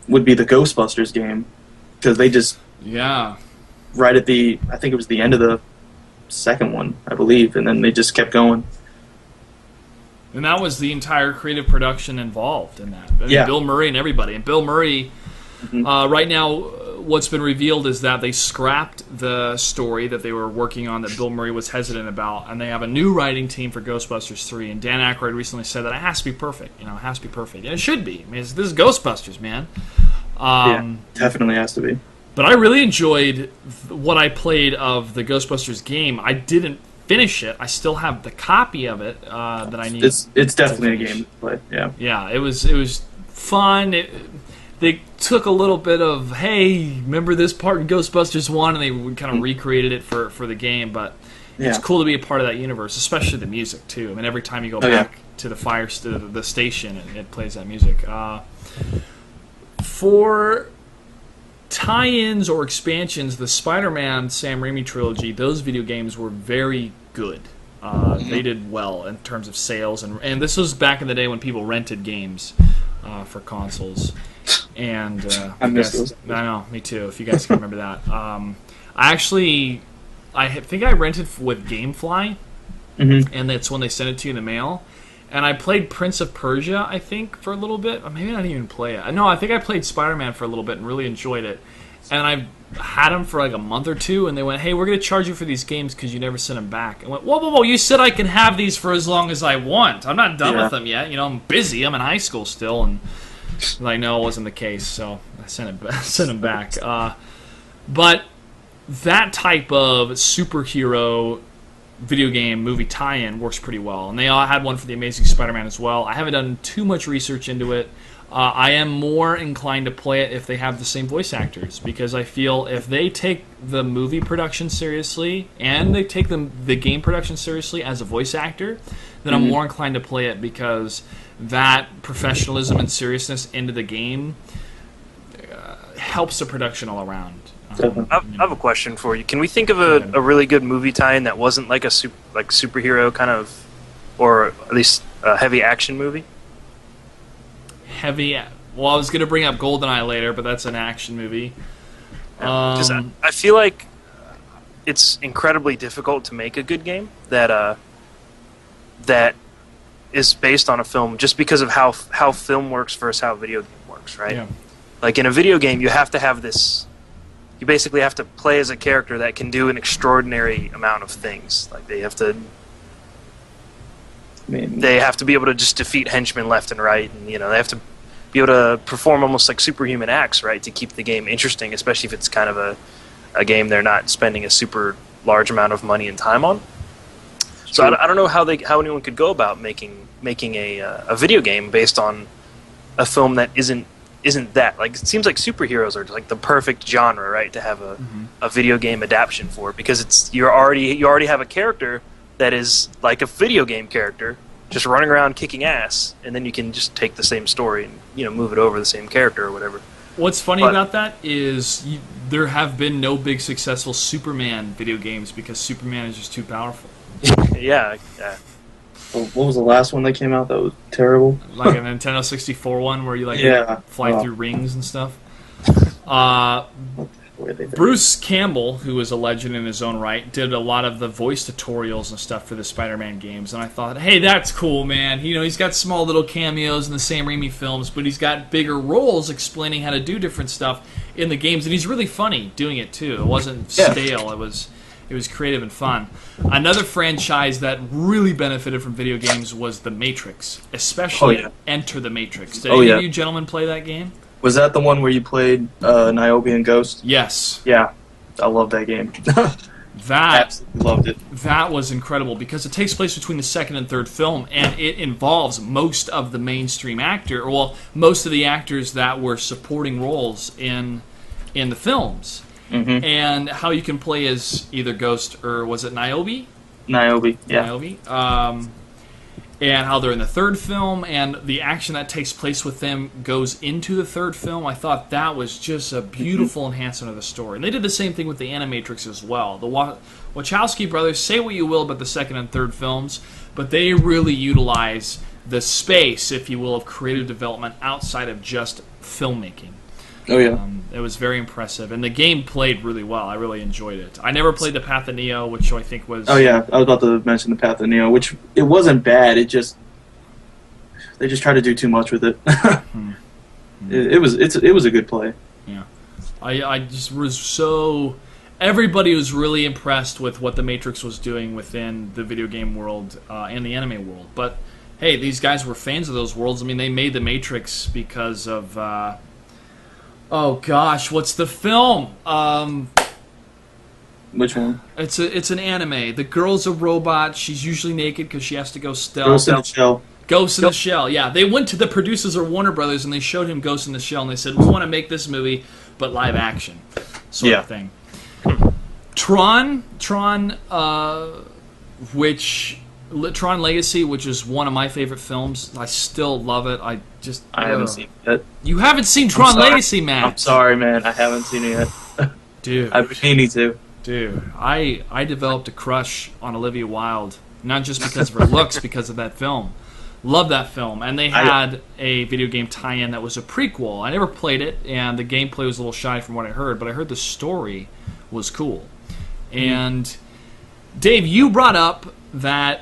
would be the Ghostbusters game. Because they just... Yeah. Right at I think it was the end of the second one, I believe, and then they just kept going. And that was the entire creative production involved in that. I mean, yeah. Bill Murray and everybody. And Bill Murray, right now, what's been revealed is that they scrapped the story that they were working on that Bill Murray was hesitant about, and they have a new writing team for Ghostbusters 3. And Dan Aykroyd recently said that it has to be perfect. It has to be perfect. And it should be. I mean, this is Ghostbusters, man. Yeah, definitely has to be. But I really enjoyed what I played of the Ghostbusters game. I didn't finish it. I still have the copy of it that I need. It's definitely a game to play. Yeah. Yeah, it was fun. They took a little bit of, hey, remember this part in Ghostbusters 1, and they kind of recreated it for the game. But it's cool to be a part of that universe, especially the music too. I mean, every time you go back to the station, it plays that music. For tie-ins or expansions, the Spider-Man Sam Raimi trilogy, those video games were very good. They did well in terms of sales, and this was back in the day when people rented games for consoles. And I miss those. I know, me too. If you guys can remember that, I think I rented with GameFly, and that's when they sent it to you in the mail. And I played Prince of Persia, I think, for a little bit. Or maybe I didn't even play it. No, I think I played Spider-Man for a little bit and really enjoyed it. And I had them for like a month or two, and they went, hey, we're going to charge you for these games because you never sent them back. I went, whoa, you said I can have these for as long as I want. I'm not done with them yet. I'm busy. I'm in high school still. And I know it wasn't the case, so I sent them back. But that type of superhero video game movie tie-in works pretty well, and they all had one for the Amazing Spider-Man as well. I haven't done too much research into it. I am more inclined to play it if they have the same voice actors, because I feel if they take the movie production seriously and they take the game production seriously as a voice actor, then I'm more inclined to play it, because that professionalism and seriousness into the game helps the production all around. I have a question for you. Can we think of a really good movie tie-in that wasn't like a superhero kind of, or at least a heavy action movie? Well, I was going to bring up GoldenEye later, but that's an action movie. I feel like it's incredibly difficult to make a good game that is based on a film, just because of how film works versus how video game works, right? Yeah. Like in a video game, you have to have this. You basically have to play as a character that can do an extraordinary amount of things. Like they have to they have to be able to just defeat henchmen left and right, and they have to be able to perform almost like superhuman acts, right, to keep the game interesting, especially if it's kind of a game they're not spending a super large amount of money and time on. So I don't know how anyone could go about making a video game based on a film that isn't that. Like, it seems like superheroes are like the perfect genre, right, to have a video game adaptation for, because you already have a character that is like a video game character, just running around kicking ass, and then you can just take the same story and move it over the same character or whatever. What's funny about that is there have been no big successful Superman video games because Superman is just too powerful. Yeah. What was the last one that came out that was terrible? Like a Nintendo 64 one where you fly through rings and stuff. Bruce Campbell, who is a legend in his own right, did a lot of the voice tutorials and stuff for the Spider-Man games, and I thought, hey, that's cool, man. He's got small little cameos in the Sam Raimi films, but he's got bigger roles explaining how to do different stuff in the games, and he's really funny doing it too. It wasn't stale. It was creative and fun. Another franchise that really benefited from video games was The Matrix, especially Enter the Matrix. Did any of you gentlemen play that game? Was that the one where you played Niobe and Ghost? Yes. Yeah, I love that game. Absolutely loved it. That was incredible because it takes place between the second and third film, and it involves most of the mainstream most of the actors that were supporting roles in the films. Mm-hmm. And how you can play as either Ghost or was it Niobe? Niobe, yeah. Niobe. And how they're in the third film, and the action that takes place with them goes into the third film. I thought that was just a beautiful enhancement of the story. And they did the same thing with the Animatrix as well. The Wachowski brothers, say what you will about the second and third films, but they really utilize the space, if you will, of creative development outside of just filmmaking. Oh, yeah. It was very impressive, and the game played really well. I really enjoyed it. I never played the Path of Neo, which I think was... Oh, yeah. I was about to mention the Path of Neo, which it wasn't bad. They just tried to do too much with it. It was a good play. Yeah. I just was so... Everybody was really impressed with what the Matrix was doing within the video game world and the anime world. But, hey, these guys were fans of those worlds. I mean, they made the Matrix because of... oh gosh, what's the film? Which one? It's an anime. The girl's a robot. She's usually naked because she has to go stealth. Ghost in the Shell. Ghost in the Shell. Yeah, they went to the producers of Warner Brothers and they showed him Ghost in the Shell and they said, we want to make this movie, but live action, sort of thing. Tron Legacy, which is one of my favorite films. I still love it. I haven't seen it. You haven't seen Tron Legacy, Matt? I'm sorry, man. I haven't seen it yet. Dude. I've been meaning to. Dude, I developed a crush on Olivia Wilde, not just because of her looks, because of that film. Love that film. And they had a video game tie-in that was a prequel. I never played it, and the gameplay was a little shy from what I heard, but I heard the story was cool. And, Dave, you brought up that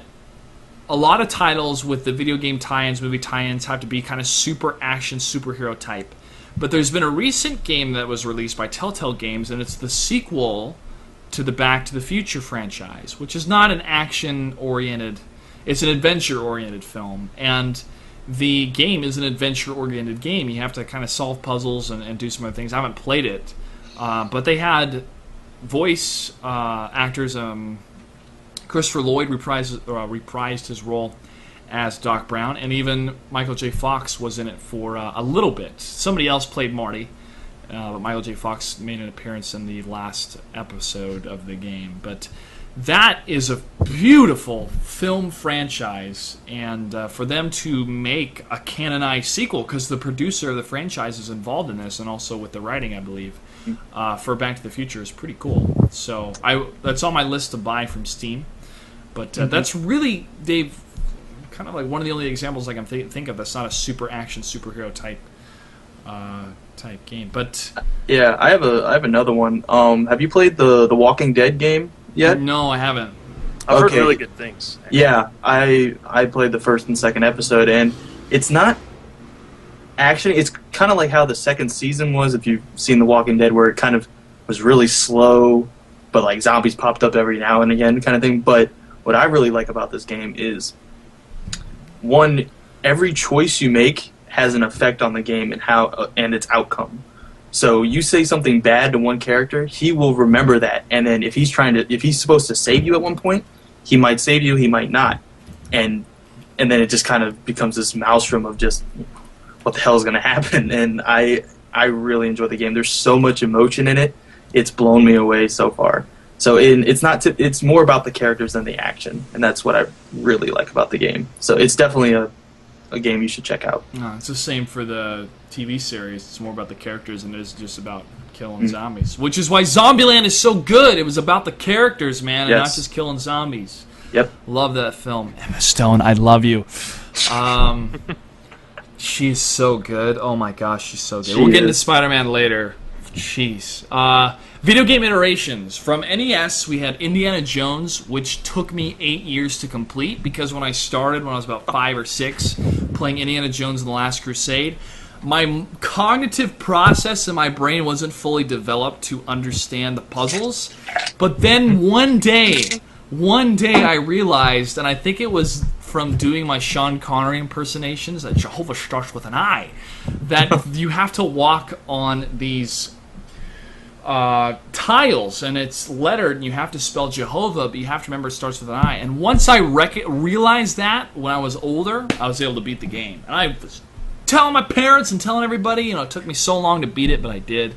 a lot of titles with the video game tie-ins, movie tie-ins, have to be kind of super action, superhero type. But there's been a recent game that was released by Telltale Games, and it's the sequel to the Back to the Future franchise, which is not an action-oriented, it's an adventure-oriented film. And the game is an adventure-oriented game. You have to kind of solve puzzles and do some other things. I haven't played it, but they had voice actors. Christopher Lloyd reprised his role as Doc Brown, and even Michael J. Fox was in it for a little bit. Somebody else played Marty, but Michael J. Fox made an appearance in the last episode of the game. But that is a beautiful film franchise, and for them to make a canonized sequel, because the producer of the franchise is involved in this, and also with the writing, I believe, for Back to the Future is pretty cool. So that's on my list to buy from Steam. But that's really, Dave, kind of like one of the only examples I can think of that's not a super action superhero type game. But yeah, I have another one. Have you played the Walking Dead game yet? No, I haven't. I've heard really good things. Yeah, I played the first and second episode, and it's not action. It's kind of like how the second season was, if you've seen The Walking Dead, where it kind of was really slow, but like zombies popped up every now and again kind of thing. But what I really like about this game is one, every choice you make has an effect on the game and its outcome. So you say something bad to one character, he will remember that, and then if he's supposed to save you at one point, he might save you, he might not, and then it just kind of becomes this maelstrom of just what the hell is going to happen. And I really enjoy the game. There's so much emotion in it. It's blown me away so far. So it's more about the characters than the action, and that's what I really like about the game. So it's definitely a game you should check out. No, it's the same for the TV series. It's more about the characters than it is just about killing zombies. Which is why Zombieland is so good. It was about the characters, man, and not just killing zombies. Yep. Love that film. Emma Stone, I love you. She's so good. Oh my gosh, she's so good. We'll get into Spider-Man later. Jeez. Video game iterations. From NES, we had Indiana Jones, which took me 8 years to complete, because when I started, when I was about 5 or 6, playing Indiana Jones and the Last Crusade, my cognitive process in my brain wasn't fully developed to understand the puzzles. But then one day I realized, and I think it was from doing my Sean Connery impersonations, that Jehovah starts with an I, that you have to walk on these tiles, and it's lettered, and you have to spell Jehovah, but you have to remember it starts with an I. And once I realized that, when I was older, I was able to beat the game. And I was telling my parents and telling everybody, it took me so long to beat it, but I did.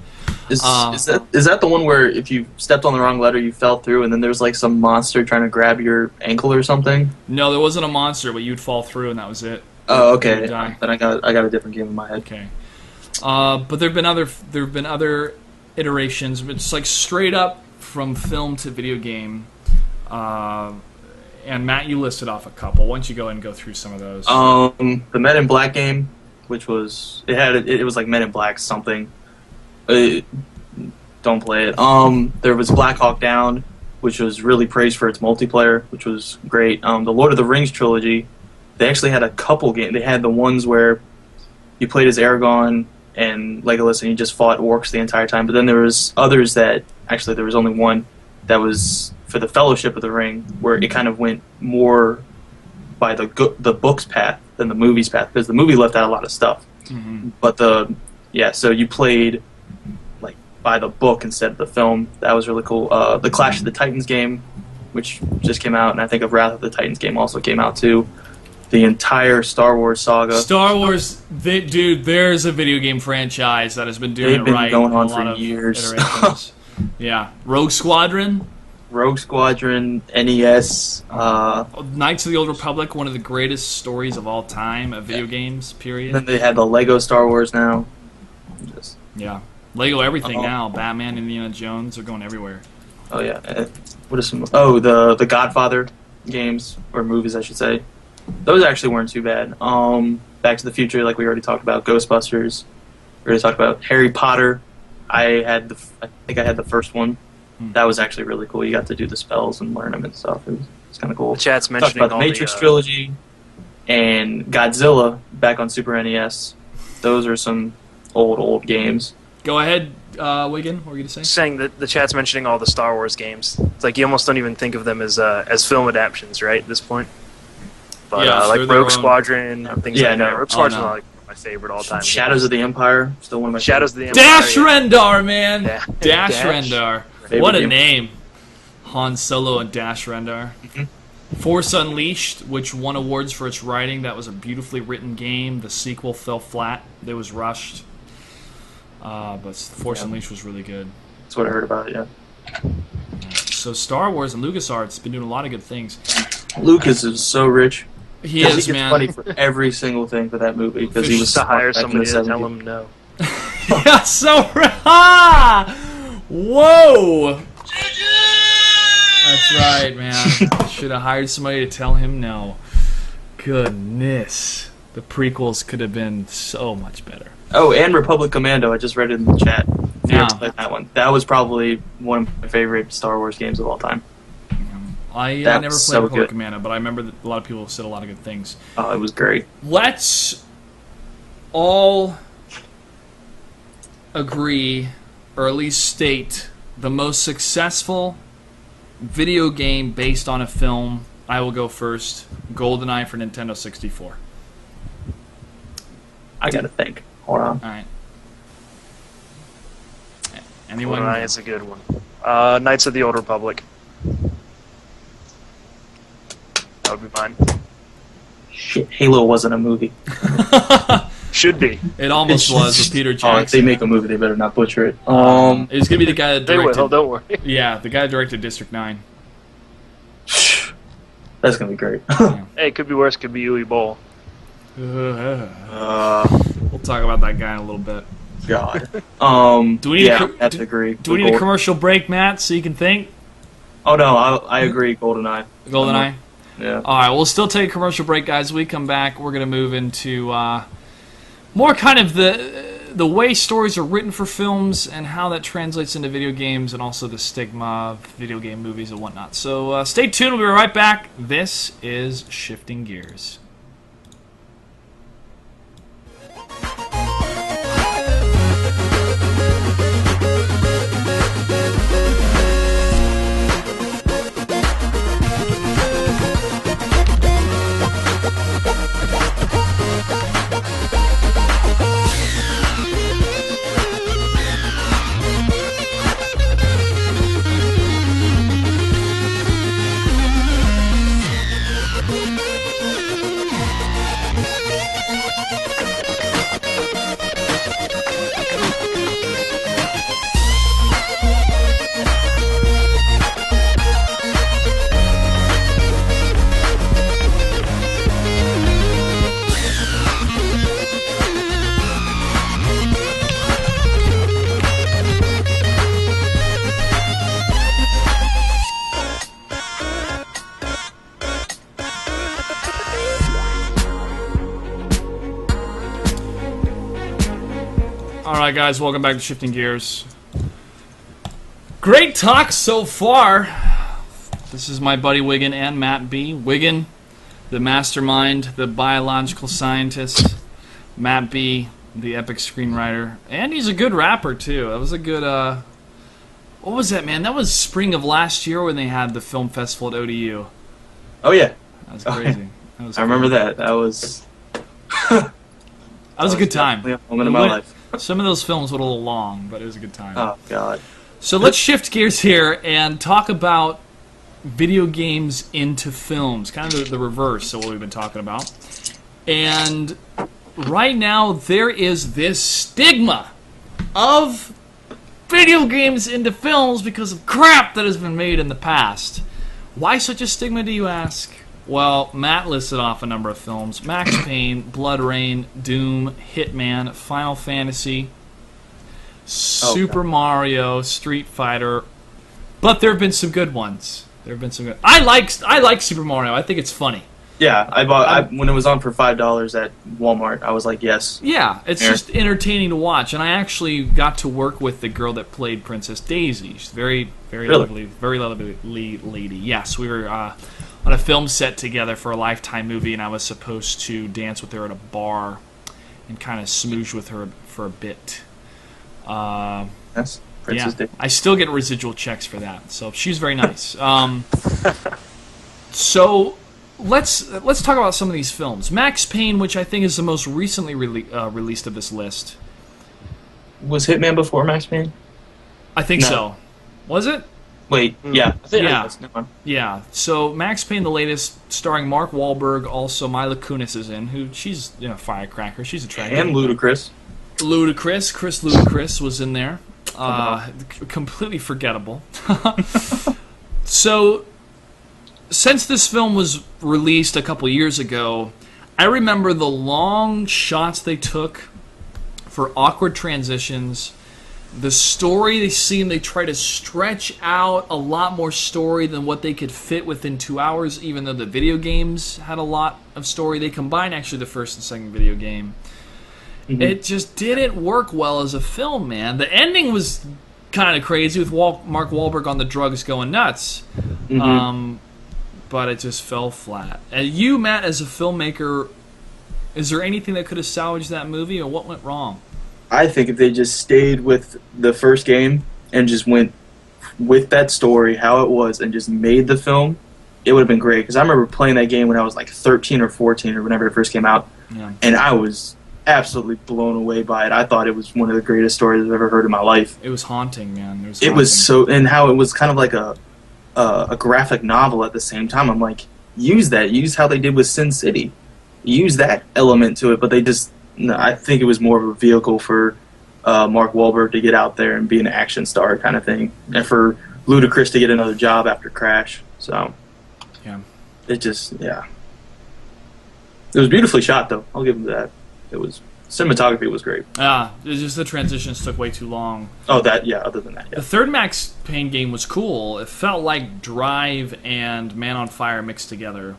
Is that the one where if you stepped on the wrong letter, you fell through, and then there's like some monster trying to grab your ankle or something? No, there wasn't a monster, but you'd fall through, and that was it. Oh, okay. Then I got a different game in my head. Okay. But there've been other iterations. It's like straight up from film to video game. And Matt, you listed off a couple. Why don't you go ahead and go through some of those? The Men in Black game, which was it was like Men in Black something. Don't play it. There was Black Hawk Down, which was really praised for its multiplayer, which was great. The Lord of the Rings trilogy, they actually had a couple games. They had the ones where you played as Aragorn and Legolas, and you just fought orcs the entire time. But then there was others that actually there was only one that was for the Fellowship of the Ring, where it kind of went more by the book's path than the movie's path, because the movie left out a lot of stuff. Mm-hmm. But so you played like by the book instead of the film. That was really cool. The Clash of the Titans game, which just came out, and I think of Wrath of the Titans game also came out too. The entire Star Wars saga. Star Wars, dude, there's a video game franchise that has been doing it right. They've been going on a lot for of years. Yeah. Rogue Squadron, NES. Knights of the Old Republic, one of the greatest stories of all time of video games, period. Then they had the Lego Star Wars now. Yeah. Lego everything now. Batman, Indiana Jones, they're going everywhere. Oh, yeah. What is some... Oh, the Godfather games, or movies, I should say. Those actually weren't too bad. Back to the Future, like we already talked about. Ghostbusters. We already talked about Harry Potter. I think I had the first one. That was actually really cool. You got to do the spells and learn them and stuff. It was kind of cool. The chat's Talked mentioning about the Matrix trilogy and Godzilla back on Super NES. Those are some old games. Go ahead, Wigan. What were you going to say? Saying that the chat's mentioning all the Star Wars games. It's like you almost don't even think of them as film adaptations, right? At this point. But like Rogue Squadron and things like that. Rogue Squadron are like my favorite all time. Shadows of the Empire, still one of my Shadows of the Empire. Dash Rendar, man. Dash Dash. Rendar. Favorite What a game. name. Han Solo and Dash Rendar. Force Unleashed, which won awards for its writing. That was a beautifully written game. The sequel fell flat. It was rushed. But Force Unleashed was really good. That's what I heard about it, yeah. So Star Wars and LucasArts been doing a lot of good things. Lucas is so rich. He is, gets man. money for every single thing for that movie because he was to hire smart back in somebody the to tell 70s. him no. Yeah, so whoa! That's right, man. Should have hired somebody to tell him no. Goodness, the prequels could have been so much better. Oh, and Republic Commando. I just read it in the chat. If you Yeah. ever played that one. That was probably one of my favorite Star Wars games of all time. I That never was played so Republic good. Commando, but I remember that a lot of people have said a lot of good things. Oh, it was great. Let's all agree, or at least state, the most successful video game based on a film I will go first. GoldenEye for Nintendo 64. I gotta think. Hold on. All right. Anyone? GoldenEye is a good one. Knights of the Old Republic. That would be mine. Shit, Halo wasn't a movie. Should be. It almost was with Peter Oh, if Jackson. they make a movie, they better not butcher it. It was going to be the guy that They directed... will, don't worry. Yeah, the guy that directed District 9. That's gonna be great. Hey, it could be worse. Could be Uwe Boll. We'll talk about that guy in a little bit. God. Do we need yeah, a, I have to agree. Do we need a commercial break, Matt, so you can think? Oh no, I agree. GoldenEye. GoldenEye? Yeah. All right, we'll still take a commercial break, guys. When we come back, we're going to move into more kind of the way stories are written for films and how that translates into video games, and also the stigma of video game movies and whatnot. So stay tuned. We'll be right back. This is Shifting Gears. Alright guys, welcome back to Shifting Gears. Great talk so far. This is my buddy Wiggin and Matt B. Wiggin, the mastermind, the biological scientist. Matt B, the epic screenwriter. And he's a good rapper too. That was a good, what was that, man? That was spring of last year when they had the film festival at ODU. Oh yeah. That was crazy. That was I remember that. That was. That was a good time. Definitely a moment of my life. Some of those films were a little long, but it was a good time. Oh God. So let's shift gears here and talk about video games into films, kind of the reverse of what we've been talking about. And right now there is this stigma of video games into films because of crap that has been made in the past. Why such a stigma, do you ask? Well, Matt listed off a number of films: Max Payne, Blood Rain, Doom, Hitman, Final Fantasy, Super Mario, Street Fighter. But there have been some good ones. There have been some good. I like Super Mario. I think it's funny. Yeah, I bought when it was on for $5 at Walmart. I was like, yes. Yeah, it's just entertaining to watch. And I actually got to work with the girl that played Princess Daisy. She's very lovely, very lovely lady. Yes, we were on a film set together for a Lifetime movie, and I was supposed to dance with her at a bar and kind of smooch with her for a bit. Yes, Princess Daisy. I still get residual checks for that. So she's very nice. So let's talk about some of these films. Max Payne, which I think is the most recently released of this list. Was Hitman before Max Payne? I think No. so. Was it? Wait, yeah. I think Yeah. it was. Never mind. Yeah. So Max Payne, the latest, starring Mark Wahlberg. Also Mila Kunis is in. Who she's firecracker. She's attractive. And Ludacris. Chris Ludacris was in there. Completely forgettable. So, since this film was released a couple years ago, I remember the long shots they took for awkward transitions. The story they try to stretch out a lot more story than what they could fit within 2 hours, even though the video games had a lot of story. They combined actually the first and second video game. Mm-hmm. It just didn't work well as a film, man. The ending was kind of crazy with Mark Wahlberg on the drugs going nuts. Mm-hmm. But it just fell flat. And you, Matt, as a filmmaker, is there anything that could have salvaged that movie, or what went wrong? I think if they just stayed with the first game and just went with that story, how it was, and just made the film, it would have been great. Because I remember playing that game when I was like 13 or 14 or whenever it first came out, and I was absolutely blown away by it. I thought it was one of the greatest stories I've ever heard in my life. It was haunting, man. It was so, and how it was kind of like a graphic novel at the same time. I'm like, use how they did with Sin City, use that element to it. But they just, no, I think it was more of a vehicle for Mark Wahlberg to get out there and be an action star kind of thing, and for Ludacris to get another job after Crash. So, it just, it was beautifully shot, though. I'll give him that. It was, cinematography was great. It's just the transitions took way too long. Oh, other than that, The third Max Payne game was cool. It felt like Drive and Man on Fire mixed together.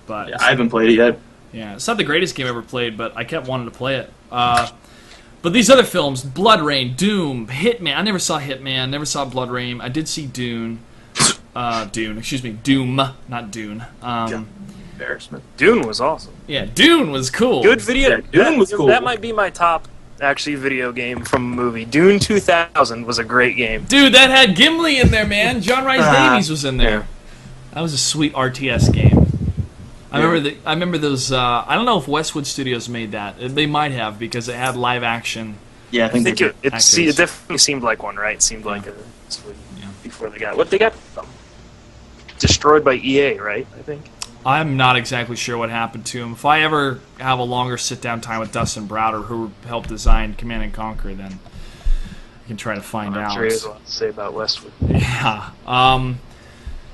But I haven't played it yet. Yeah, it's not the greatest game I ever played, but I kept wanting to play it. But these other films, Blood Rain, Doom, Hitman. I never saw Hitman, never saw Blood Rain. I did see Doom, not Dune. Embarrassment. Dune was awesome. Yeah, Dune was cool. Good video. Yeah, Dune was cool. That might be my top, actually, video game from a movie. Dune 2000 was a great game. Dude, that had Gimli in there, man. John Rhys Davies was in there. That was a sweet RTS game. I remember those. I don't know if Westwood Studios made that. They might have, because it had live action. Yeah, I think it definitely seemed like one, right? It seemed like a before they got destroyed by EA, right? I think. I'm not exactly sure what happened to him. If I ever have a longer sit-down time with Dustin Browder, who helped design Command and Conquer, then I can try to find out. I'm sure he has a lot to say about Westwood. Yeah.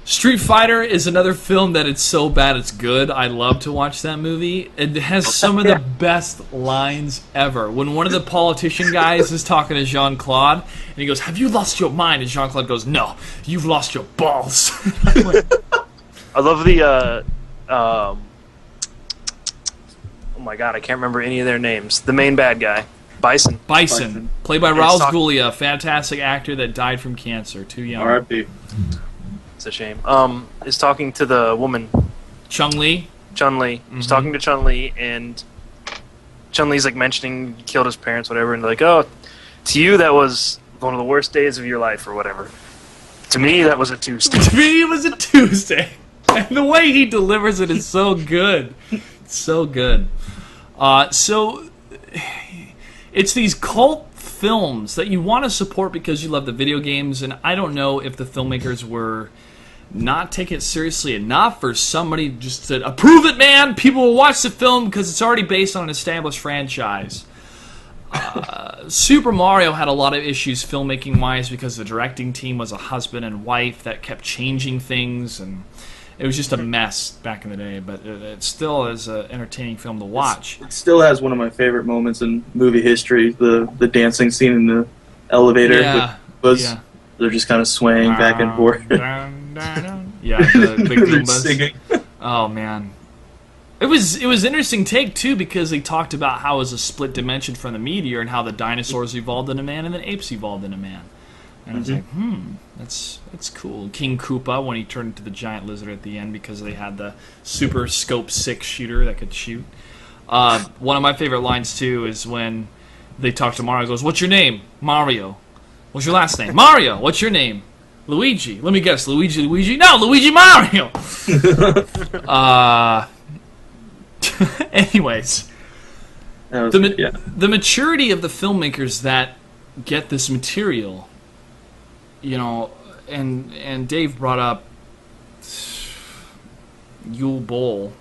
Street Fighter is another film that it's so bad it's good. I love to watch that movie. It has some of the best lines ever. When one of the politician guys is talking to Jean-Claude, and he goes, "Have you lost your mind?" And Jean-Claude goes, "No, you've lost your balls." I love the... oh my god, I can't remember any of their names. The main bad guy. Bison, played by Raul Julia, fantastic actor that died from cancer, too young. R.I.P. It's a shame. Is talking to the woman. Chun-Li. He's talking to Chun-Li, and Chun-Li's like mentioning he killed his parents, whatever, and they're like, "Oh, to you that was one of the worst days of your life," or whatever. To me, that was a Tuesday. To me, it was a Tuesday. And the way he delivers it is so good. It's so good. So it's these cult films that you want to support because you love the video games, and I don't know if the filmmakers were not taking it seriously enough, or somebody just said, "Approve it, man! People will watch the film because it's already based on an established franchise." Super Mario had a lot of issues filmmaking-wise because the directing team was a husband and wife that kept changing things, and it was just a mess back in the day, but it still is an entertaining film to watch. It still has one of my favorite moments in movie history, the dancing scene in the elevator. They're just kind of swaying back and forth. Yeah, the big Goombas. Oh, man. It was interesting take, too, because they talked about how it was a split dimension from the meteor and how the dinosaurs evolved into man and then apes evolved into man. And I was like, that's cool. King Koopa, when he turned into the giant lizard at the end because they had the Super Scope 6 shooter that could shoot. One of my favorite lines, too, is when they talk to Mario. He goes, "What's your name?" "Mario." "What's your last name?" "Mario." "What's your name?" "Luigi." "Let me guess. Luigi? No, Luigi Mario." Anyways. The maturity of the filmmakers that get this material... You know, and Dave brought up Yul Boll,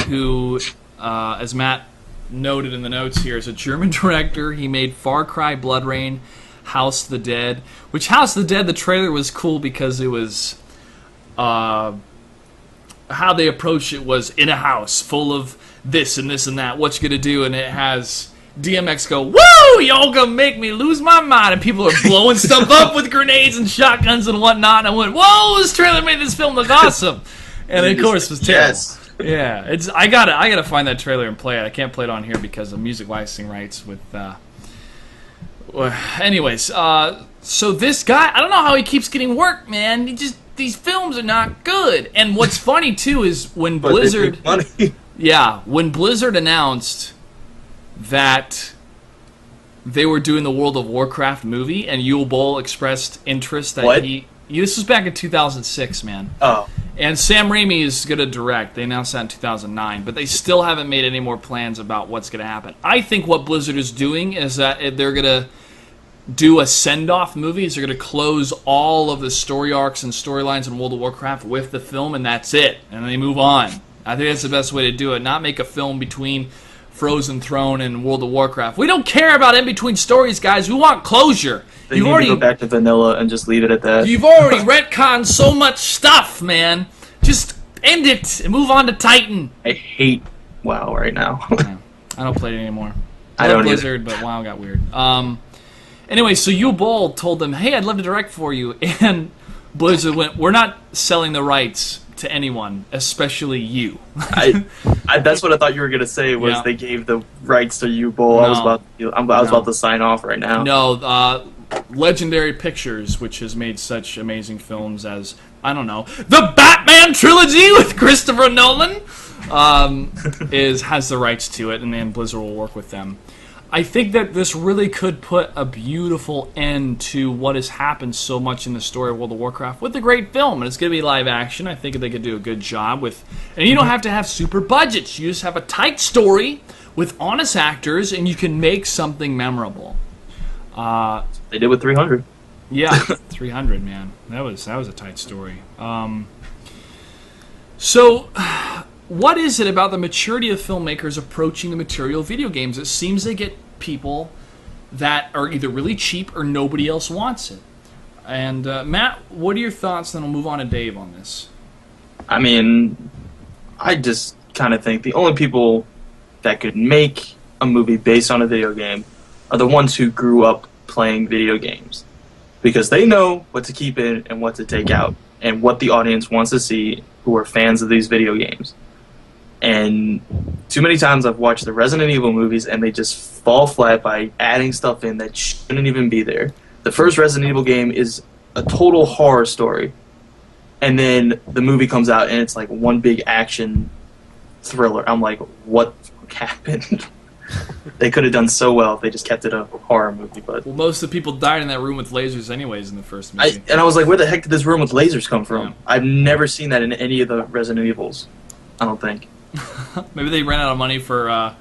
who, as Matt noted in the notes here, is a German director. He made Far Cry, Blood Rain, House of the Dead. Which House of the Dead, the trailer was cool because it was how they approached it was in a house full of this and this and that. What you gonna do? And it has DMX go, "Woo! Y'all gonna make me lose my mind," and people are blowing stuff up with grenades and shotguns and whatnot. And I went, "Whoa! This trailer made this film look awesome," and of course it was terrible. Yes. Yeah, it's I gotta find that trailer and play it. I can't play it on here because of music licensing rights. With anyways, so this guy, I don't know how he keeps getting work, man. These films are not good. And what's funny too is when Blizzard, when Blizzard announced that they were doing the World of Warcraft movie, and Yul Boll expressed interest that this was back in 2006, man. Oh. And Sam Raimi is going to direct. They announced that in 2009, but they still haven't made any more plans about what's going to happen. I think what Blizzard is doing is that they're going to do a send-off movie. They're going to close all of the story arcs and storylines in World of Warcraft with the film, and that's it. And they move on. I think that's the best way to do it. Not make a film between Frozen Throne and World of Warcraft. We don't care about in-between stories, guys. We want closure. They need to go back to vanilla and just leave it at that. You've already retconned so much stuff, man. Just end it and move on to Titan. I hate WoW right now. Yeah, I don't play it anymore. I don't Blizzard, but WoW got weird. Anyway, so Yul Bol told them, hey, I'd love to direct for you. And Blizzard went, we're not selling the rights to anyone, especially you. That's what I thought you were going to say, was they gave the rights to Yul Bol. No. I was about to sign off right now. No, Legendary Pictures, which has made such amazing films as, I don't know, the Batman trilogy with Christopher Nolan, has the rights to it, and then Blizzard will work with them. I think that this really could put a beautiful end to what has happened so much in the story of World of Warcraft with a great film, and it's going to be live action. I think they could do a good job with, and you don't have to have super budgets. You just have a tight story with honest actors, and you can make something memorable. They did with 300. Yeah, 300, man. That was a tight story. So, what is it about the maturity of filmmakers approaching the material of video games? It seems they get people that are either really cheap or nobody else wants it. And Matt, what are your thoughts? Then we'll move on to Dave on this. I mean, I just kind of think the only people that could make a movie based on a video game are the ones who grew up playing video games, because they know what to keep in and what to take out and what the audience wants to see who are fans of these video games. And too many times I've watched the Resident Evil movies and they just fall flat by adding stuff in that shouldn't even be there. The first Resident Evil game is a total horror story, and then the movie comes out and it's like one big action thriller. I'm like, what happened? They could have done so well if they just kept it a horror movie. But well, most of the people died in that room with lasers anyways in the first movie. I was like, where the heck did this room with lasers come from? Yeah. I've never seen that in any of the Resident Evils, I don't think. Maybe they ran out of money for how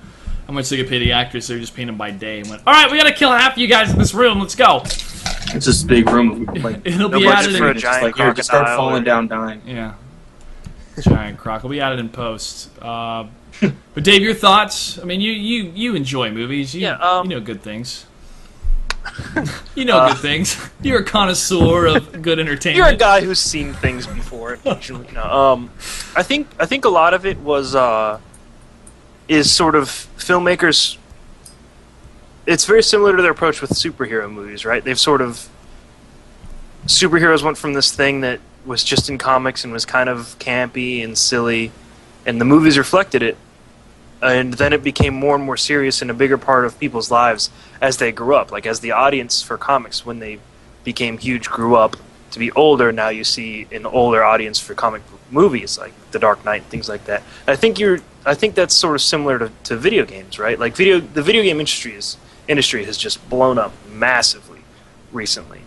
much they could pay the actors, so they just paid them by day and went, all right, we got to kill half of you guys in this room, let's go. It's just a big room. Like, It'll no be budget added for a in... giant like, here, just start crocodile falling or- down, dying. Yeah. Giant croc. Will be added in post. But Dave, your thoughts? I mean, you enjoy movies. You know good things. You know good things. You're a connoisseur of good entertainment. You're a guy who's seen things before. Occasionally. No, I think a lot of it was is sort of filmmakers. It's very similar to their approach with superhero movies, right? They've sort of superheroes went from this thing that was just in comics and was kind of campy and silly, and the movies reflected it. And then it became more and more serious and a bigger part of people's lives as they grew up. Like, as the audience for comics, when they became huge, grew up to be older, now you see an older audience for comic book movies, like The Dark Knight and things like that. I think that's sort of similar to video games, right? Like, the video game industry has just blown up massively recently.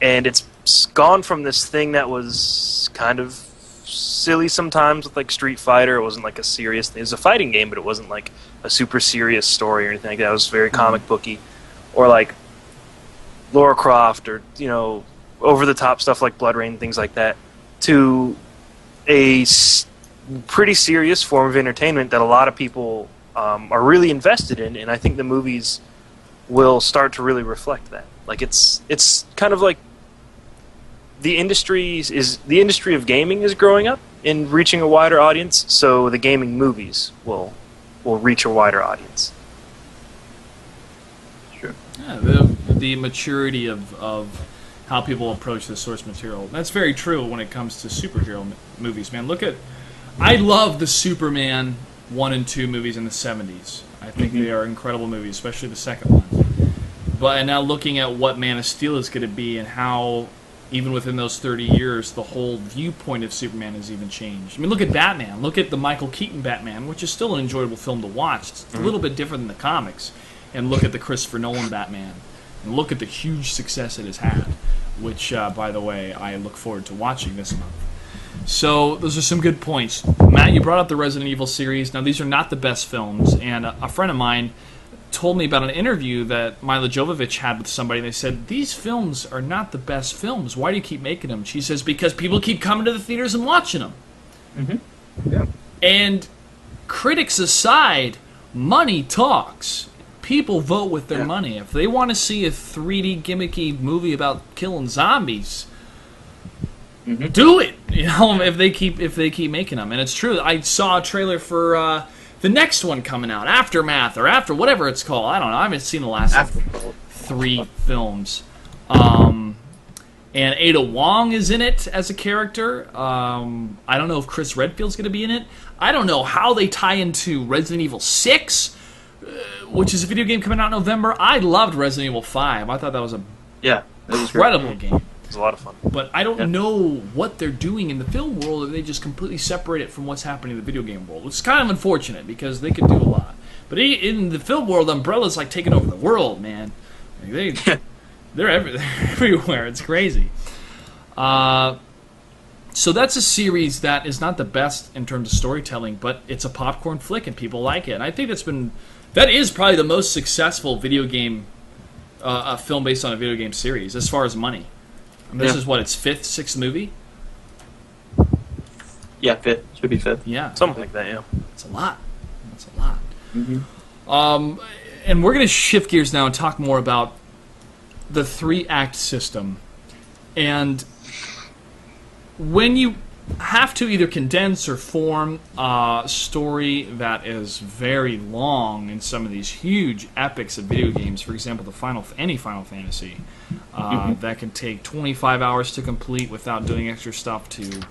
And it's gone from this thing that was kind of silly sometimes with like Street Fighter. It wasn't like a serious thing. It was a fighting game, but it wasn't like a super serious story or anything like that. It was very comic booky, or like Lara Croft, or over the top stuff like Blood Rain, things like that, to a pretty serious form of entertainment that a lot of people are really invested in, and I think the movies will start to really reflect that. Like, it's kind of like the industry of gaming is growing up and reaching a wider audience, so the gaming movies will reach a wider audience. Sure. Yeah, the maturity of how people approach the source material. That's very true when it comes to superhero movies, man. I love the Superman 1 and 2 movies in the 70s. I think they are incredible movies, especially the second one. But now looking at what Man of Steel is going to be, and how even within those 30 years, the whole viewpoint of Superman has even changed. I mean, look at Batman. Look at the Michael Keaton Batman, which is still an enjoyable film to watch. It's a little bit different than the comics. And look at the Christopher Nolan Batman. And look at the huge success it has had, which, by the way, I look forward to watching this month. So those are some good points. Matt, you brought up the Resident Evil series. Now, these are not the best films, and a friend of mine told me about an interview that Mila Jovovich had with somebody. They said, these films are not the best films. Why do you keep making them? She says, because people keep coming to the theaters and watching them. Mm-hmm. Yeah. And critics aside, money talks. People vote with their money. If they want to see a 3D gimmicky movie about killing zombies, do it. You know, if they keep making them. And it's true. I saw a trailer for the next one coming out, Aftermath or After whatever it's called. I don't know. I haven't seen the last 3 films. And Ada Wong is in it as a character. I don't know if Chris Redfield's going to be in it. I don't know how they tie into Resident Evil 6, which is a video game coming out in November. I loved Resident Evil 5. I thought that was incredible game. It was a lot of fun. But I don't know what they're doing in the film world, or they just completely separate it from what's happening in the video game world. It's kind of unfortunate, because they could do a lot. But in the film world, Umbrella's like taking over the world, man. Like they're everywhere. It's crazy. So that's a series that is not the best in terms of storytelling, but it's a popcorn flick and people like it. And I think that is probably the most successful video game a film based on a video game series as far as money. I mean, this is what, its 5th, 6th movie? Yeah, 5th. Should be 5th. Yeah. Something like that, yeah. It's a lot. That's a lot. Mm-hmm. And we're going to shift gears now and talk more about the 3-act system. And when you have to either condense or form a story that is very long in some of these huge epics of video games, for example, any Final Fantasy, that can take 25 hours to complete without doing extra stuff, to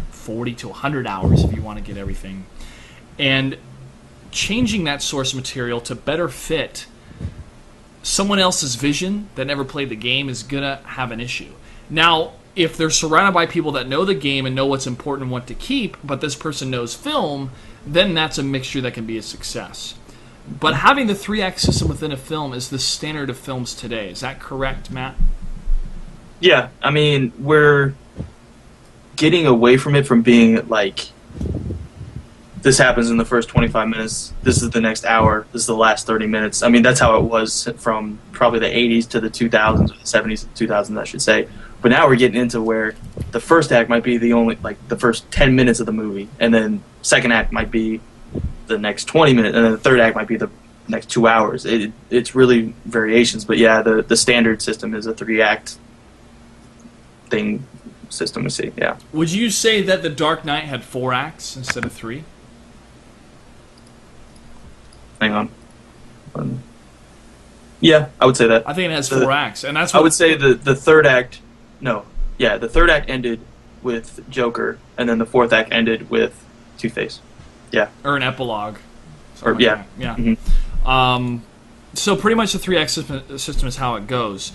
40 to 100 hours if you want to get everything. And changing that source material to better fit someone else's vision that never played the game is going to have an issue. Now, if they're surrounded by people that know the game and know what's important and what to keep, but this person knows film, then that's a mixture that can be a success. But having the 3-act system within a film is the standard of films today. Is that correct, Matt? Yeah, I mean, we're getting away from it from being like, this happens in the first 25 minutes, this is the next hour, this is the last 30 minutes. I mean, that's how it was from probably the 80s to the 2000s, or the 70s to the 2000s, I should say. But now we're getting into where the first act might be the first 10 minutes of the movie, and then second act might be the next 20 minutes, and then the third act might be the next 2 hours. It's really variations, but yeah, the standard system is a 3-act system to see, yeah. Would you say that The Dark Knight had 4 acts instead of 3? Hang on. Yeah, I would say that. I think it has 4 acts, and that's what I would say the third act. No, yeah, the third act ended with Joker, and then the fourth act ended with Two-Face. Yeah, or an epilogue. Or yeah, yeah. Mm-hmm. So pretty much the 3-act system is how it goes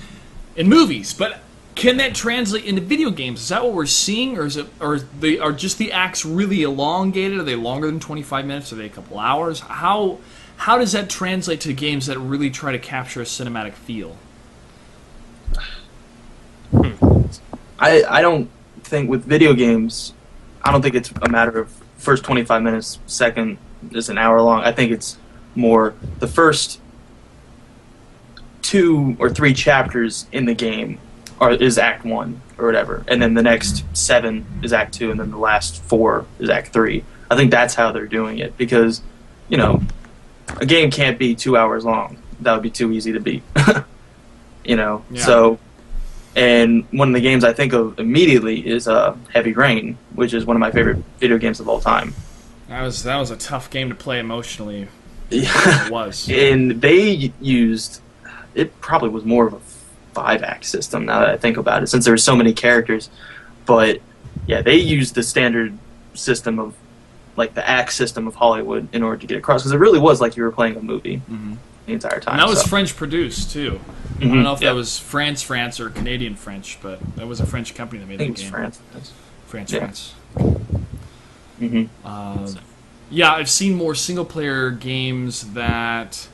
in movies, but can that translate into video games? Is that what we're seeing, or are just the acts really elongated? Are they longer than 25 minutes? Are they a couple hours? How does that translate to games that really try to capture a cinematic feel? I don't think with video games, I don't think it's a matter of first 25 minutes, second is an hour long. I think it's more the first 2 or 3 chapters in the game is Act 1 or whatever, and then the next 7 is Act 2, and then the last 4 is Act 3. I think that's how they're doing it, because, you know, a game can't be 2 hours long. That would be too easy to beat. You know, yeah. So, and one of the games I think of immediately is Heavy Rain, which is one of my favorite video games of all time. That was a tough game to play emotionally. Yeah. It was. And they used, it probably was more of a 5-act system now that I think about it, since there were so many characters. But yeah, they used the standard system of, like, the act system of Hollywood in order to get across, because it really was like you were playing a movie the entire time. And that was French produced too. I don't know if that was France or Canadian French, but that was a French company that made that game. France. Yeah, I've seen more single-player games that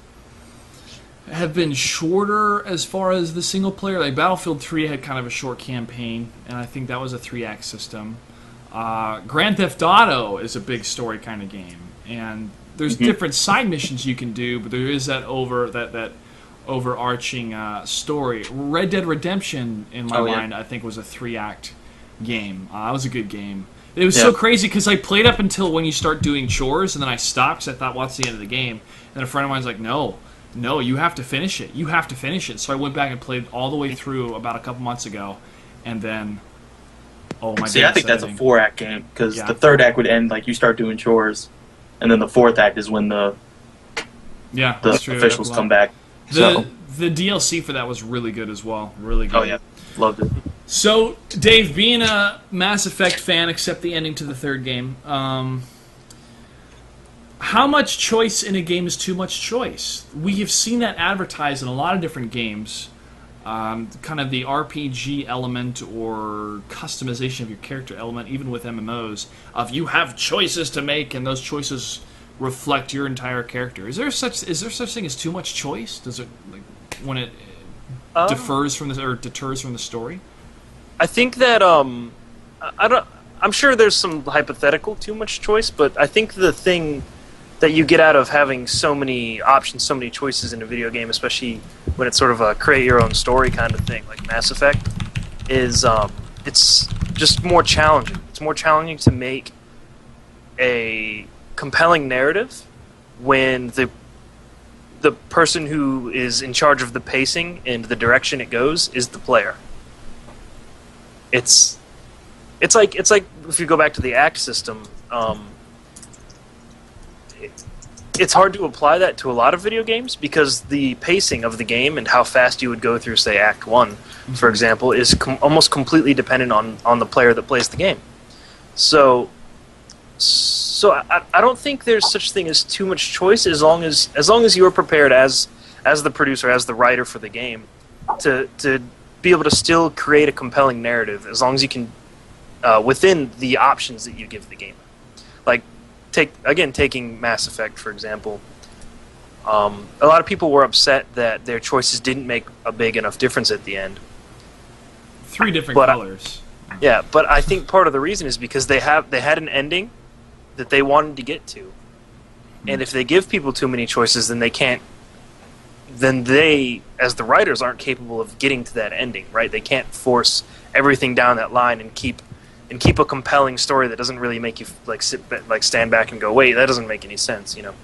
have been shorter as far as the single-player. Like Battlefield 3 had kind of a short campaign, and I think that was a 3-act system. Grand Theft Auto is a big story kind of game, and there's different side missions you can do, but there is that overarching story. Red Dead Redemption, in my mind, I think was a 3-act game. It was a good game. It was so crazy because I played up until when you start doing chores, and then I stopped because I thought, well, that's the end of the game. And a friend of mine was like, no, you have to finish it. You have to finish it. So I went back and played all the way through about a couple months ago, and then, oh my god. See, I think that's a 4-act game, because the 3rd act would end like you start doing chores, and then the 4th act is when the officials come back. The DLC for that was really good as well. Really good. Oh, yeah. Loved it. So, Dave, being a Mass Effect fan, except the ending to the 3rd game, how much choice in a game is too much choice? We have seen that advertised in a lot of different games. Kind of the RPG element or customization of your character element, even with MMOs, of you have choices to make, and those choices reflect your entire character. Is there such thing as too much choice? Does it when it deters from the story? I think that I'm sure there's some hypothetical too much choice, but I think the thing that you get out of having so many options, so many choices in a video game, especially when it's sort of a create your own story kind of thing, like Mass Effect, is it's just more challenging. It's more challenging to make a compelling narrative when the person who is in charge of the pacing and the direction it goes is the player. It's like if you go back to the act system, it's hard to apply that to a lot of video games because the pacing of the game and how fast you would go through, say, Act 1, for example, is almost completely dependent on the player that plays the game. So I don't think there's such thing as too much choice as long as you're prepared as the producer, as the writer for the game, to be able to still create a compelling narrative as long as you can within the options that you give the game. Like, taking Mass Effect, for example, a lot of people were upset that their choices didn't make a big enough difference at the end. 3 different colors. Yeah, but I think part of the reason is because they had an ending that they wanted to get to. And if they give people too many choices, then they, as the writers, aren't capable of getting to that ending, right? They can't force everything down that line and keep a compelling story that doesn't really make you stand back and go, wait, that doesn't make any sense, you know.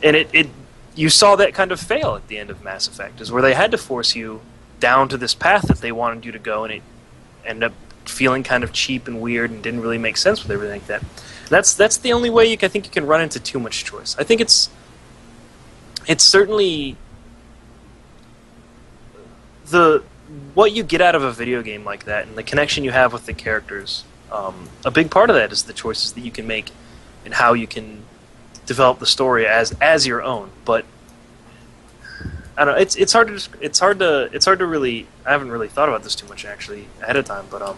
And you saw that kind of fail at the end of Mass Effect, is where they had to force you down to this path that they wanted you to go, and it ended up feeling kind of cheap and weird and didn't really make sense with everything like that. That's the only way I think you can run into too much choice. I think it's certainly what you get out of a video game like that and the connection you have with the characters. A big part of that is the choices that you can make and how you can develop the story as your own. But I don't know. It's hard to really. I haven't really thought about this too much actually ahead of time, but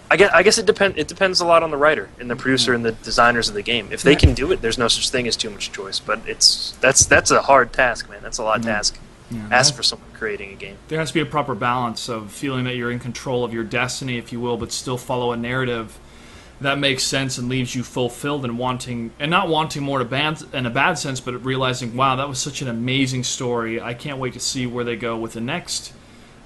I guess it depends a lot on the writer and the producer and the designers of the game. If they can do it, there's no such thing as too much choice. But that's a hard task, man. That's a lot of task. Yeah, ask for someone creating a game. There has to be a proper balance of feeling that you're in control of your destiny, if you will, but still follow a narrative that makes sense and leaves you fulfilled and not wanting more in a bad sense, but realizing, wow, that was such an amazing story. I can't wait to see where they go with the next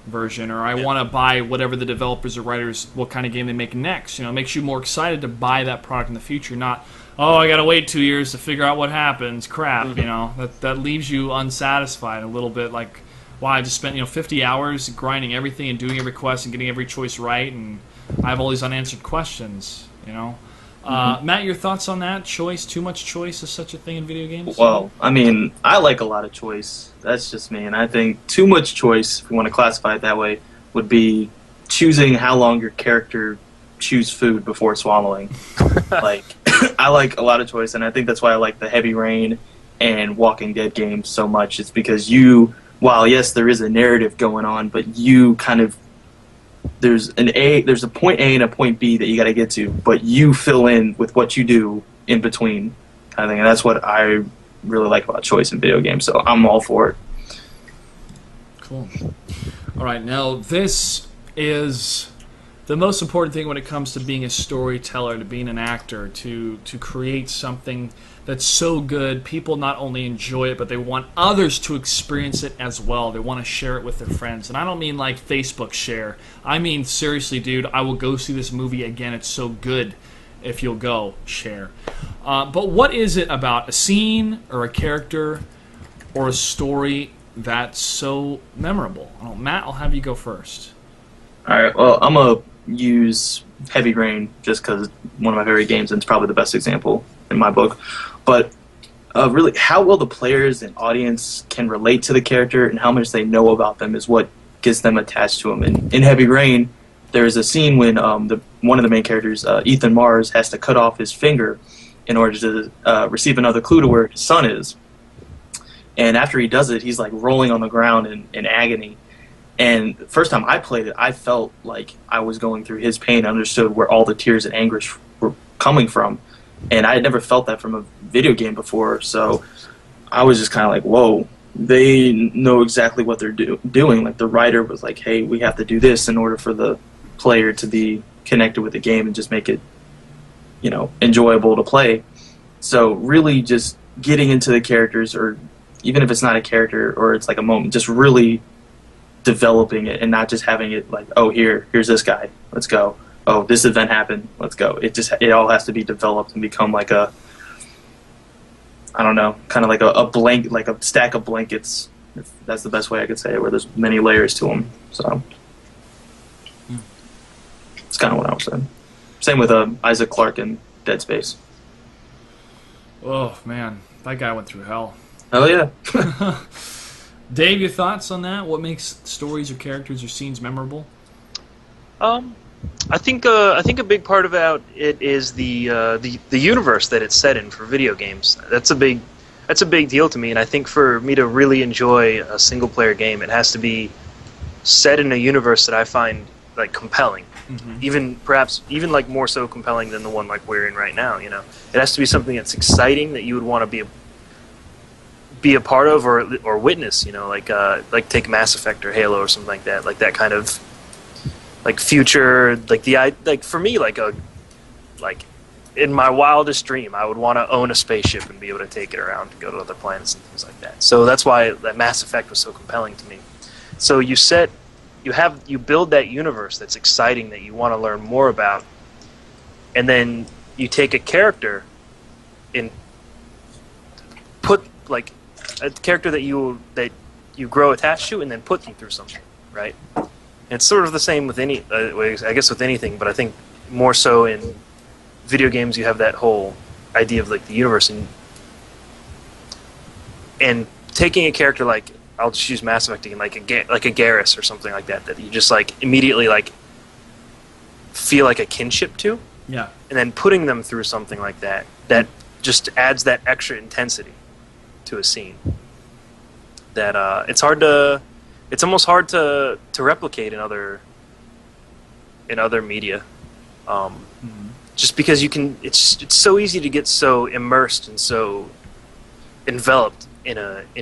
version, or I want to buy whatever the developers or writers, what kind of game they make next. You know, it makes you more excited to buy that product in the future, not, oh, I gotta wait 2 years to figure out what happens. Crap, you know, that leaves you unsatisfied a little bit. Like, wow, I just spent 50 hours grinding everything and doing every quest and getting every choice right, and I have all these unanswered questions. You know, Matt, your thoughts on that? Choice, too much choice, is such a thing in video games? Well, I mean, I like a lot of choice. That's just me, and I think too much choice, if you want to classify it that way, would be choosing how long your character chews food before swallowing. Like, I like a lot of choice, and I think that's why I like the Heavy Rain and Walking Dead games so much. It's because while yes, there is a narrative going on, but you kind of there's a point A and a point B that you got to get to, but you fill in with what you do in between, kind of thing. And that's what I really like about choice in video games. So I'm all for it. Cool. All right, now this is the most important thing when it comes to being a storyteller, to being an actor, to create something that's so good, people not only enjoy it, but they want others to experience it as well. They want to share it with their friends. And I don't mean like Facebook share. I mean, seriously, dude, I will go see this movie again. It's so good. If you'll go, share. But what is it about a scene or a character or a story that's so memorable? Matt, I'll have you go first. All right. Well, I'm gonna use Heavy Rain just because it's one of my favorite games, and it's probably the best example in my book. But really, how well the players and audience can relate to the character and how much they know about them is what gets them attached to them. And in Heavy Rain, there's a scene when one of the main characters, Ethan Mars, has to cut off his finger in order to receive another clue to where his son is. And after he does it, he's like rolling on the ground in agony. And the first time I played it, I felt like I was going through his pain. I understood where all the tears and anguish were coming from. And I had never felt that from a video game before. So I was just kind of like, whoa, they know exactly what they're doing. Like the writer was like, hey, we have to do this in order for the player to be connected with the game and just make it, enjoyable to play. So really just getting into the characters, or even if it's not a character or it's like a moment, just really developing it and not just having it like, oh, here's this guy, let's go. Oh, this event happened, let's go. It all has to be developed and become like a, I don't know, kind of like a stack of blankets, if that's the best way I could say it, where there's many layers to them. So it's kind of what I was saying. Same with Isaac Clarke in Dead Space. Oh, man. That guy went through hell. Oh, yeah. Dave, your thoughts on that? What makes stories or characters or scenes memorable? I think a big part about it is the universe that it's set in for video games. That's a big deal to me, and I think for me to really enjoy a single player game, it has to be set in a universe that I find like compelling. Mm-hmm. Even like more so compelling than the one like we're in right now. It has to be something that's exciting that you would want to be a part of or witness. Like take Mass Effect or Halo or something like that. Like that kind of like future. Like for me, like in my wildest dream, I would want to own a spaceship and be able to take it around to go to other planets and things like that. So that's why that Mass Effect was so compelling to me. So you build that universe that's exciting that you want to learn more about, and then you take a character and put like a character that you grow attached to, and then put them through something, right? And it's sort of the same with I guess with anything, but I think more so in video games you have that whole idea of like the universe, and taking a character like, I'll just use Mass Effect again, like a Garrus or something like that you just like immediately like feel like a kinship to. Yeah. And then putting them through something like that just adds that extra intensity to a scene. That it's almost hard to replicate in other media. Just because it's so easy to get so immersed and so enveloped in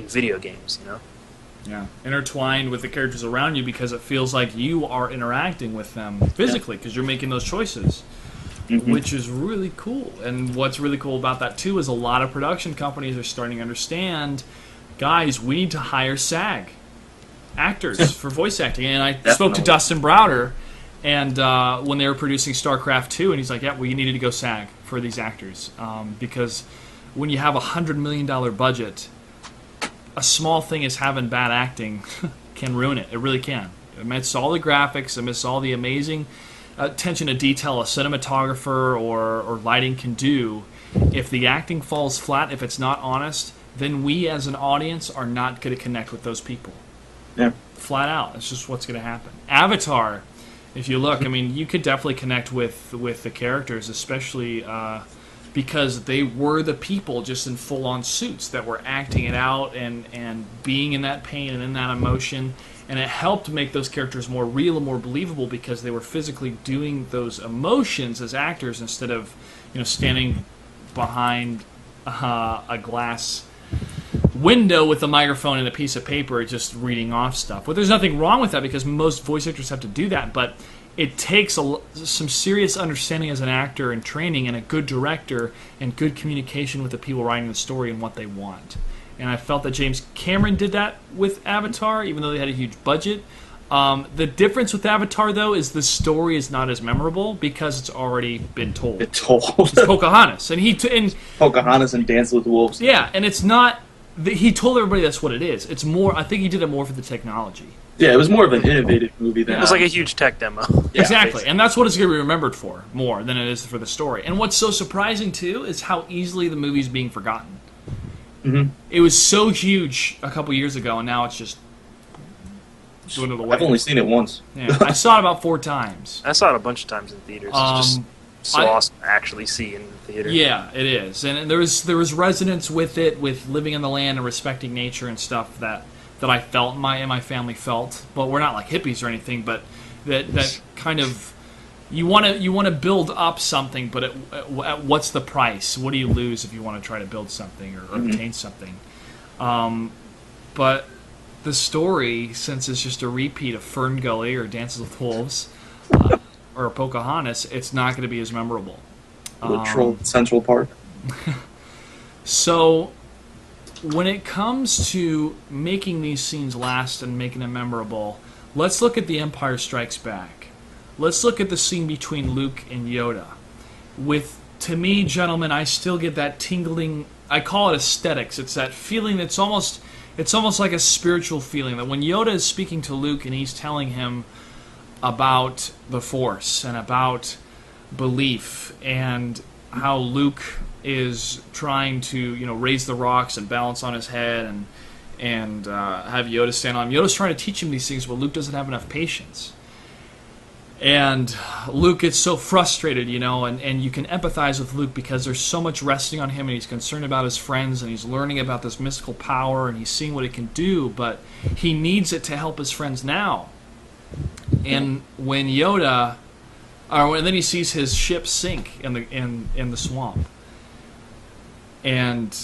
video games, Yeah, intertwined with the characters around you because it feels like you are interacting with them physically because you're making those choices, which is really cool. And what's really cool about that, too, is a lot of production companies are starting to understand, guys, we need to hire SAG actors for voice acting. And I spoke to Dustin Browder and when they were producing StarCraft 2, and he's like, yeah, we needed to go SAG for these actors because when you have $100 million budget, a small thing as having bad acting can ruin it. It really can. Amidst all the graphics, amidst all the amazing attention to detail a cinematographer or lighting can do, if the acting falls flat, if it's not honest, then we as an audience are not going to connect with those people. Yeah. Flat out. It's just what's going to happen. Avatar, if you look, I mean, you could definitely connect with the characters, especially because they were the people just in full-on suits that were acting it out and being in that pain and in that emotion. And it helped make those characters more real and more believable because they were physically doing those emotions as actors instead of, standing behind a glass window with a microphone and a piece of paper just reading off stuff. Well, there's nothing wrong with that because most voice actors have to do that, but it takes some serious understanding as an actor and training and a good director and good communication with the people writing the story and what they want. And I felt that James Cameron did that with Avatar, even though they had a huge budget. The difference with Avatar, though, is the story is not as memorable because it's already been told. It's told. It's Pocahontas, and Pocahontas and Dance with Wolves. yeah, and it's not. He told everybody that's what it is. It's more. I think he did it more for the technology. Yeah, it was more of an innovative movie than It was like a huge tech demo. Yeah, exactly, basically. and that's what it's going to be remembered for more than it is for the story. And what's so surprising too is how easily the movie's being forgotten. Mm-hmm. It was so huge a couple years ago, and now it's just dwindled away. I've only seen it once. Yeah, I saw it about 4 times. I saw it a bunch of times in theaters. It's just so awesome to actually see in the theater. Yeah, it is, and there was resonance with it, with living in the land and respecting nature and stuff that I felt and my family felt. But we're not like hippies or anything, but that kind of you want to build up something, but at what's the price? What do you lose if you want to try to build something or obtain something? But the story, since it's just a repeat of Fern Gully or Dances with Wolves or Pocahontas, it's not going to be as memorable. The Troll Central Park. So, when it comes to making these scenes last and making them memorable, let's look at The Empire Strikes Back. Let's look at the scene between Luke and Yoda. To me, gentlemen, I still get that tingling. I call it aesthetics. It's that feeling that's almost like a spiritual feeling. That when Yoda is speaking to Luke and he's telling him about the Force and about belief and how Luke is trying to raise the rocks and balance on his head and have Yoda stand on him. Yoda's trying to teach him these things, but Luke doesn't have enough patience. And Luke gets so frustrated, and you can empathize with Luke because there's so much resting on him, and he's concerned about his friends, and he's learning about this mystical power, and he's seeing what it can do, but he needs it to help his friends now. And when then he sees his ship sink in the swamp, and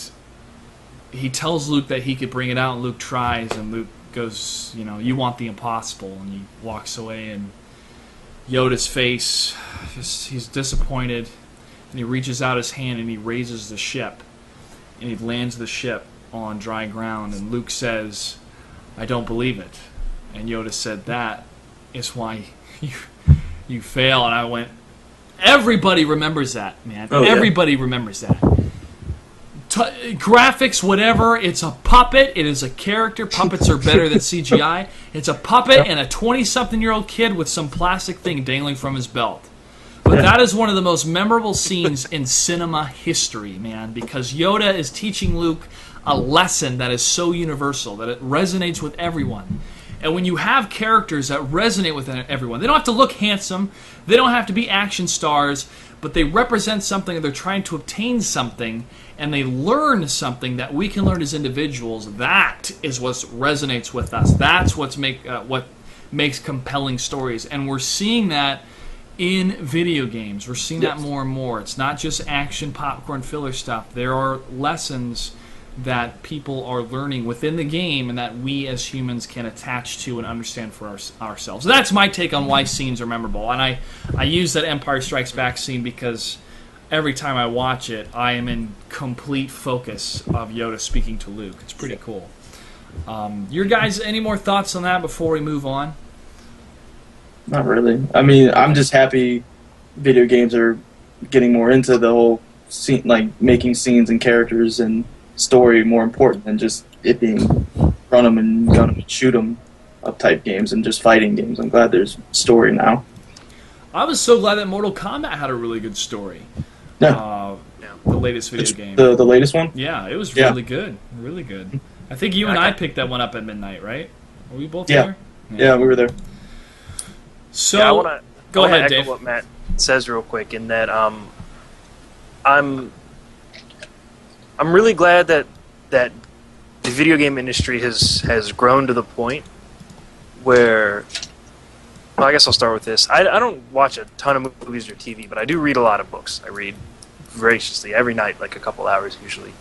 he tells Luke that he could bring it out, and Luke tries, and Luke goes, you want the impossible, and he walks away, and Yoda's face, he's disappointed, and he reaches out his hand and he raises the ship, and he lands the ship on dry ground, and Luke says, "I don't believe it." And Yoda said, "That is why you fail." And I went, everybody remembers that, man. Oh, yeah. Everybody remembers that. Graphics, whatever, it's a puppet, it is a character. Puppets are better than CGI. It's a puppet and a 20-something-year-old kid with some plastic thing dangling from his belt. But that is one of the most memorable scenes in cinema history, man, because Yoda is teaching Luke a lesson that is so universal, that it resonates with everyone. And when you have characters that resonate with everyone, they don't have to look handsome, they don't have to be action stars, but they represent something, they're trying to obtain something, and they learn something that we can learn as individuals. That is what resonates with us. That's what makes compelling stories. And we're seeing that in video games. We're seeing that more and more. It's not just action, popcorn, filler stuff. There are lessons that people are learning within the game and that we as humans can attach to and understand for ourselves. So that's my take on why scenes are memorable. And I use that Empire Strikes Back scene because every time I watch it, I am in complete focus of Yoda speaking to Luke. It's pretty cool. Your guys, any more thoughts on that before we move on? Not really. I mean, I'm just happy video games are getting more into the whole scene, like making scenes and characters and story more important than just it being run them and gun them and shoot them up type games and just fighting games. I'm glad there's story now. I was so glad that Mortal Kombat had a really good story. Yeah. The latest video game. The latest one? Yeah, it was really good. Really good. I think you and I picked that one up at midnight, right? Were we both there? Yeah, we were there. So, I want to go ahead, echo Dave. what Matt says real quick in that I'm really glad that the video game industry has grown to the point where, well, I guess I'll start with this. I don't watch a ton of movies or TV, but I do read a lot of books. I read voraciously every night, like a couple hours usually.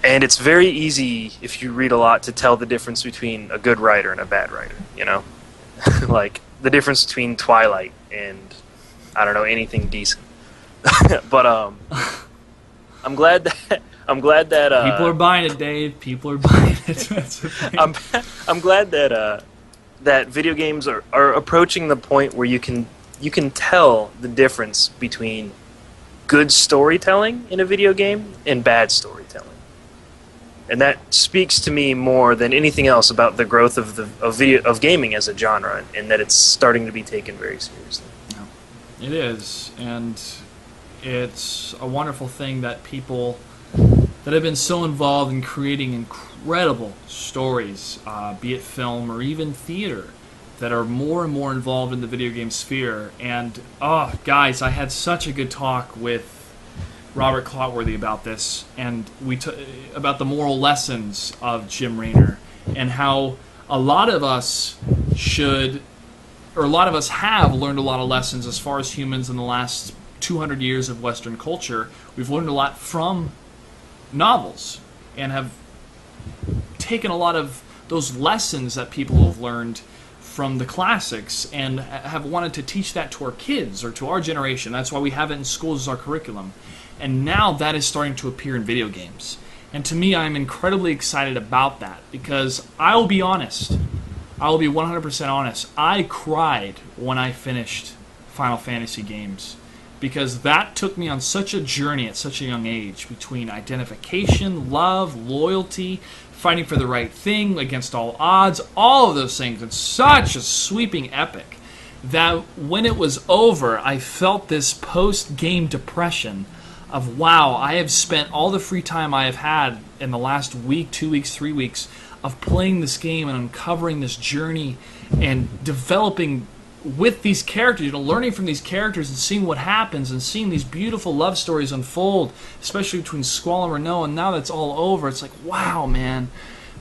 And it's very easy, if you read a lot, to tell the difference between a good writer and a bad writer, like the difference between Twilight and I don't know anything decent. But I'm glad that People are buying it, Dave. People are buying it. That's the thing. I'm glad that that video games are approaching the point where you can tell the difference between good storytelling in a video game and bad storytelling. And that speaks to me more than anything else about the growth of gaming as a genre, and that it's starting to be taken very seriously. It is, and it's a wonderful thing that people that have been so involved in creating incredible stories, be it film or even theater, that are more and more involved in the video game sphere. And, guys, I had such a good talk with Robert Clotworthy about this, and about the moral lessons of Jim Raynor, and how a lot of us have learned a lot of lessons as far as humans in the last 200 years of Western culture. We've learned a lot from novels and have taken a lot of those lessons that people have learned from the classics and have wanted to teach that to our kids or to our generation. That's why we have it in schools as our curriculum. And now that is starting to appear in video games. And to me, I'm incredibly excited about that, because I'll be honest. I will be 100% honest. I cried when I finished Final Fantasy games, because that took me on such a journey at such a young age between identification, love, loyalty, fighting for the right thing against all odds, all of those things. It's such a sweeping epic that when it was over, I felt this post-game depression of, wow, I have spent all the free time I have had in the last week, 2 weeks, 3 weeks of playing this game and uncovering this journey and developing with these characters, learning from these characters and seeing what happens and seeing these beautiful love stories unfold, especially between Squall and Renault. And now that's all over, it's like, wow, man,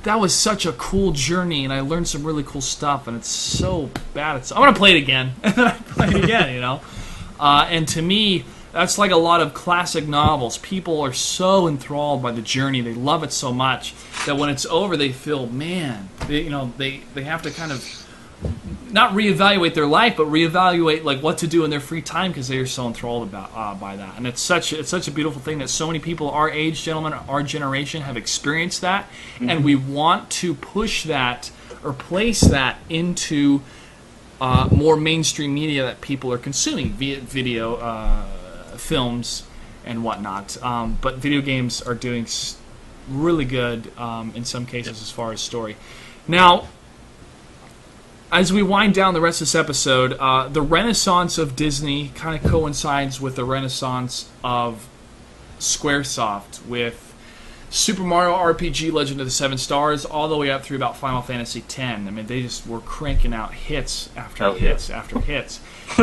that was such a cool journey, and I learned some really cool stuff, and it's so bad. I'm going to play it again. And then I play it again, and to me, that's like a lot of classic novels. People are so enthralled by the journey. They love it so much that when it's over, they feel, man, they have to kind of not reevaluate their life, but reevaluate like what to do in their free time, because they are so enthralled by that. And it's such a beautiful thing that so many people our age, gentlemen, our generation have experienced that, and we want to push that or place that into more mainstream media that people are consuming via video. Films and whatnot, but video games are doing really good in some cases as far as story. Now, as we wind down the rest of this episode, the renaissance of Disney kind of coincides with the renaissance of Squaresoft, with Super Mario RPG Legend of the Seven Stars all the way up through about Final Fantasy X. I mean, they just were cranking out hits after hits after hits.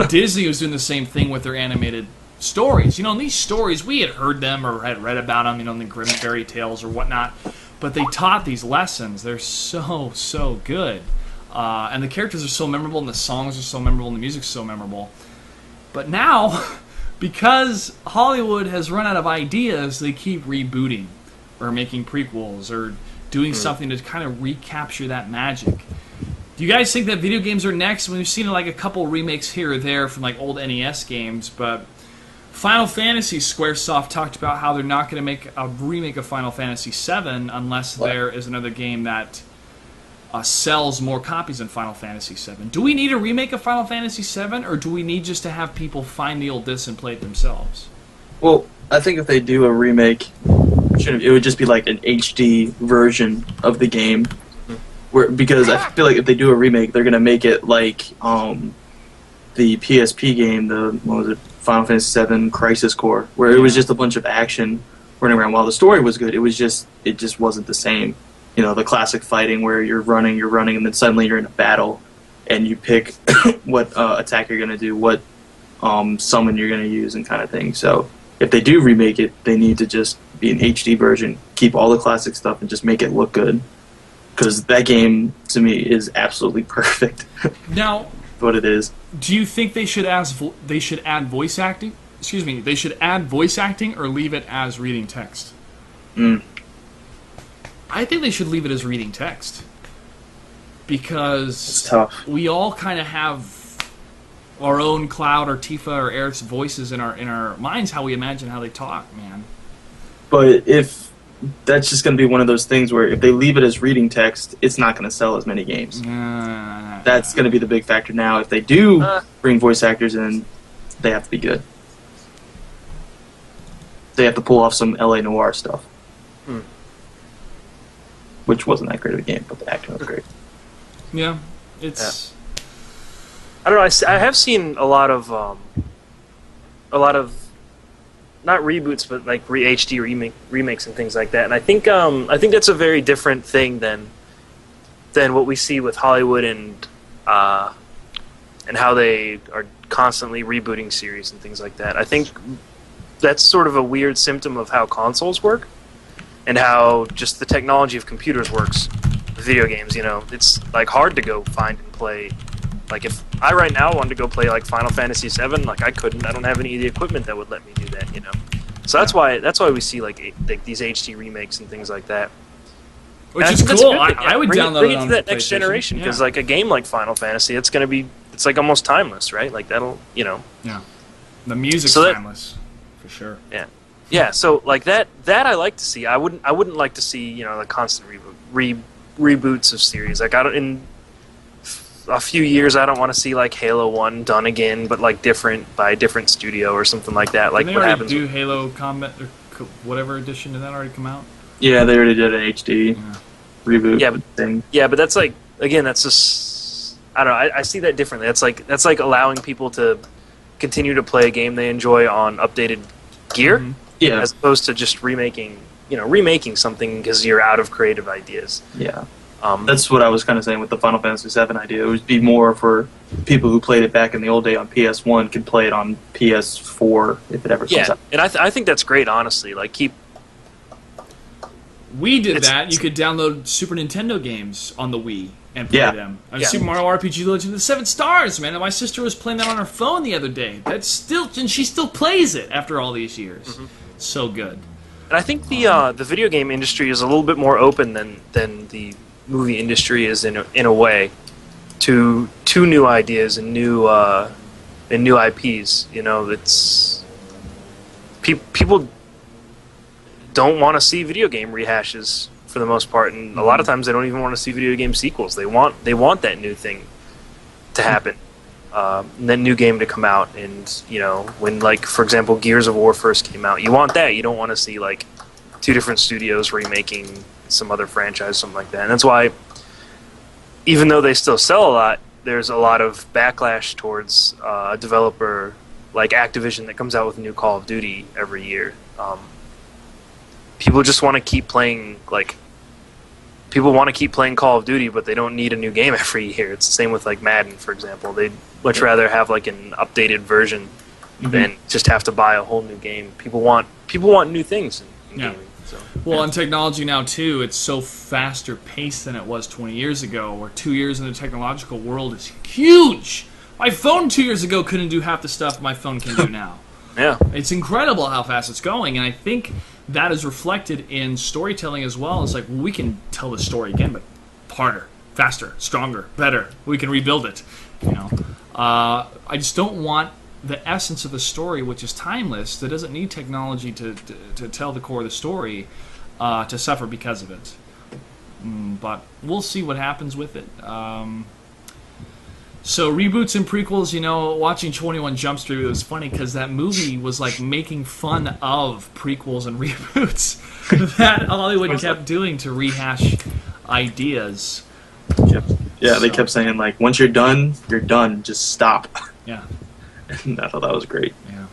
Disney was doing the same thing with their animated stories. And these stories, we had heard them or had read about them, in the Grimm fairy tales or whatnot, but they taught these lessons. They're so good. And the characters are so memorable, and the songs are so memorable, and the music's so memorable. But now, because Hollywood has run out of ideas, they keep rebooting or making prequels or doing something to kind of recapture that magic. Do you guys think that video games are next? We've seen like a couple remakes here or there from like old NES games, but Final Fantasy, Squaresoft talked about how they're not going to make a remake of Final Fantasy VII unless there is another game that sells more copies than Final Fantasy VII. Do we need a remake of Final Fantasy VII, or do we need just to have people find the old discs and play it themselves? Well, I think if they do a remake, it would just be like an HD version of the game. Because I feel like if they do a remake, they're going to make it like the PSP game, what was it? Final Fantasy VII Crisis Core, where it was just a bunch of action running around. While the story was good, it just wasn't the same. The classic fighting where you're running, and then suddenly you're in a battle, and you pick what attack you're going to do, what summon you're going to use, and kind of thing. So if they do remake it, they need to just be an HD version, keep all the classic stuff, and just make it look good. Because that game, to me, is absolutely perfect. Now, what it is. Do you think they should add voice acting? Excuse me. They should add voice acting or leave it as reading text? I think they should leave it as reading text. because It's tough. we all kind of have our own Cloud or Tifa or Eric's voices in our minds, how we imagine how they talk, man. But if that's just going to be one of those things where if they leave it as reading text, it's not going to sell as many games. That's going to be the big factor now. If they do bring voice actors in, they have to be good. They have to pull off some LA Noire stuff. Which wasn't that great of a game, but the acting was great. Yeah, it's... I don't know, I have seen a lot of not reboots, but like HD remakes and things like that. And I think that's a very different thing than what we see with Hollywood and how they are constantly rebooting series and things like that. I think that's sort of a weird symptom of how consoles work and how just the technology of computers works with video games. You know, it's like hard to go find and play. Like if I right now wanted to go play like Final Fantasy VII, like I couldn't. I don't have any of the equipment that would let me do that. You know, so that's why we see like these HD remakes and things like that. Which is cool. I would download bring it it on to that next generation because like a game like Final Fantasy, it's like almost timeless, right? Like that'll Yeah, the music's timeless for sure. Yeah. So like that I like to see. I wouldn't like to see the constant reboots of series. Like in a few years, I don't want to see like Halo 1 done again, but like by a different studio or something like that. Like what happens? Do Halo Combat or whatever edition did that already come out? Yeah, they already did an HD reboot. Thing. Yeah, but that's like again, that's just I don't know. I see that differently. That's like allowing people to continue to play a game they enjoy on updated gear, as opposed to just remaking something because you're out of creative ideas. Yeah. That's what I was kind of saying with the Final Fantasy VII idea. It would be more for people who played it back in the old day on PS1 could play it on PS4 if it ever comes out. And I think that's great, honestly. Like We did that. You could download Super Nintendo games on the Wii and play them. Super Mario RPG Legend of the Seven Stars, man. And my sister was playing that on her phone the other day. And she still plays it after all these years. So good. And I think the video game industry is a little bit more open than the movie industry is in a way to new ideas and new IPs. You know, it's people don't want to see video game rehashes for the most part, and a lot of times they don't even want to see video game sequels. They want that new thing to happen, and that new game to come out. And when like for example Gears of War first came out, you want that. You don't want to see like two different studios remaking some other franchise, something like that. And that's why, even though they still sell a lot, there's a lot of backlash towards a developer like Activision that comes out with a new Call of Duty every year. People just want to keep playing, people want to keep playing Call of Duty, but they don't need a new game every year. It's the same with like Madden, for example. They'd much rather have like an updated version than just have to buy a whole new game. People want new things in gaming. So, well, and technology now, too, it's so faster paced than it was 20 years ago, where 2 years in the technological world is huge. My phone 2 years ago couldn't do half the stuff my phone can do now. Yeah. It's incredible how fast it's going, and I think that is reflected in storytelling as well. It's like, well, we can tell the story again, but harder, faster, stronger, better. We can rebuild it. I just don't want the essence of the story, which is timeless, that doesn't need technology to tell the core of the story, to suffer because of it. But we'll see what happens with it. So reboots and prequels, watching 21 Jump Street, it was funny because that movie was like making fun of prequels and reboots that Hollywood kept doing to rehash ideas. Yeah, they kept saying like, once you're done, just stop. Yeah. And I thought that was great. Yeah.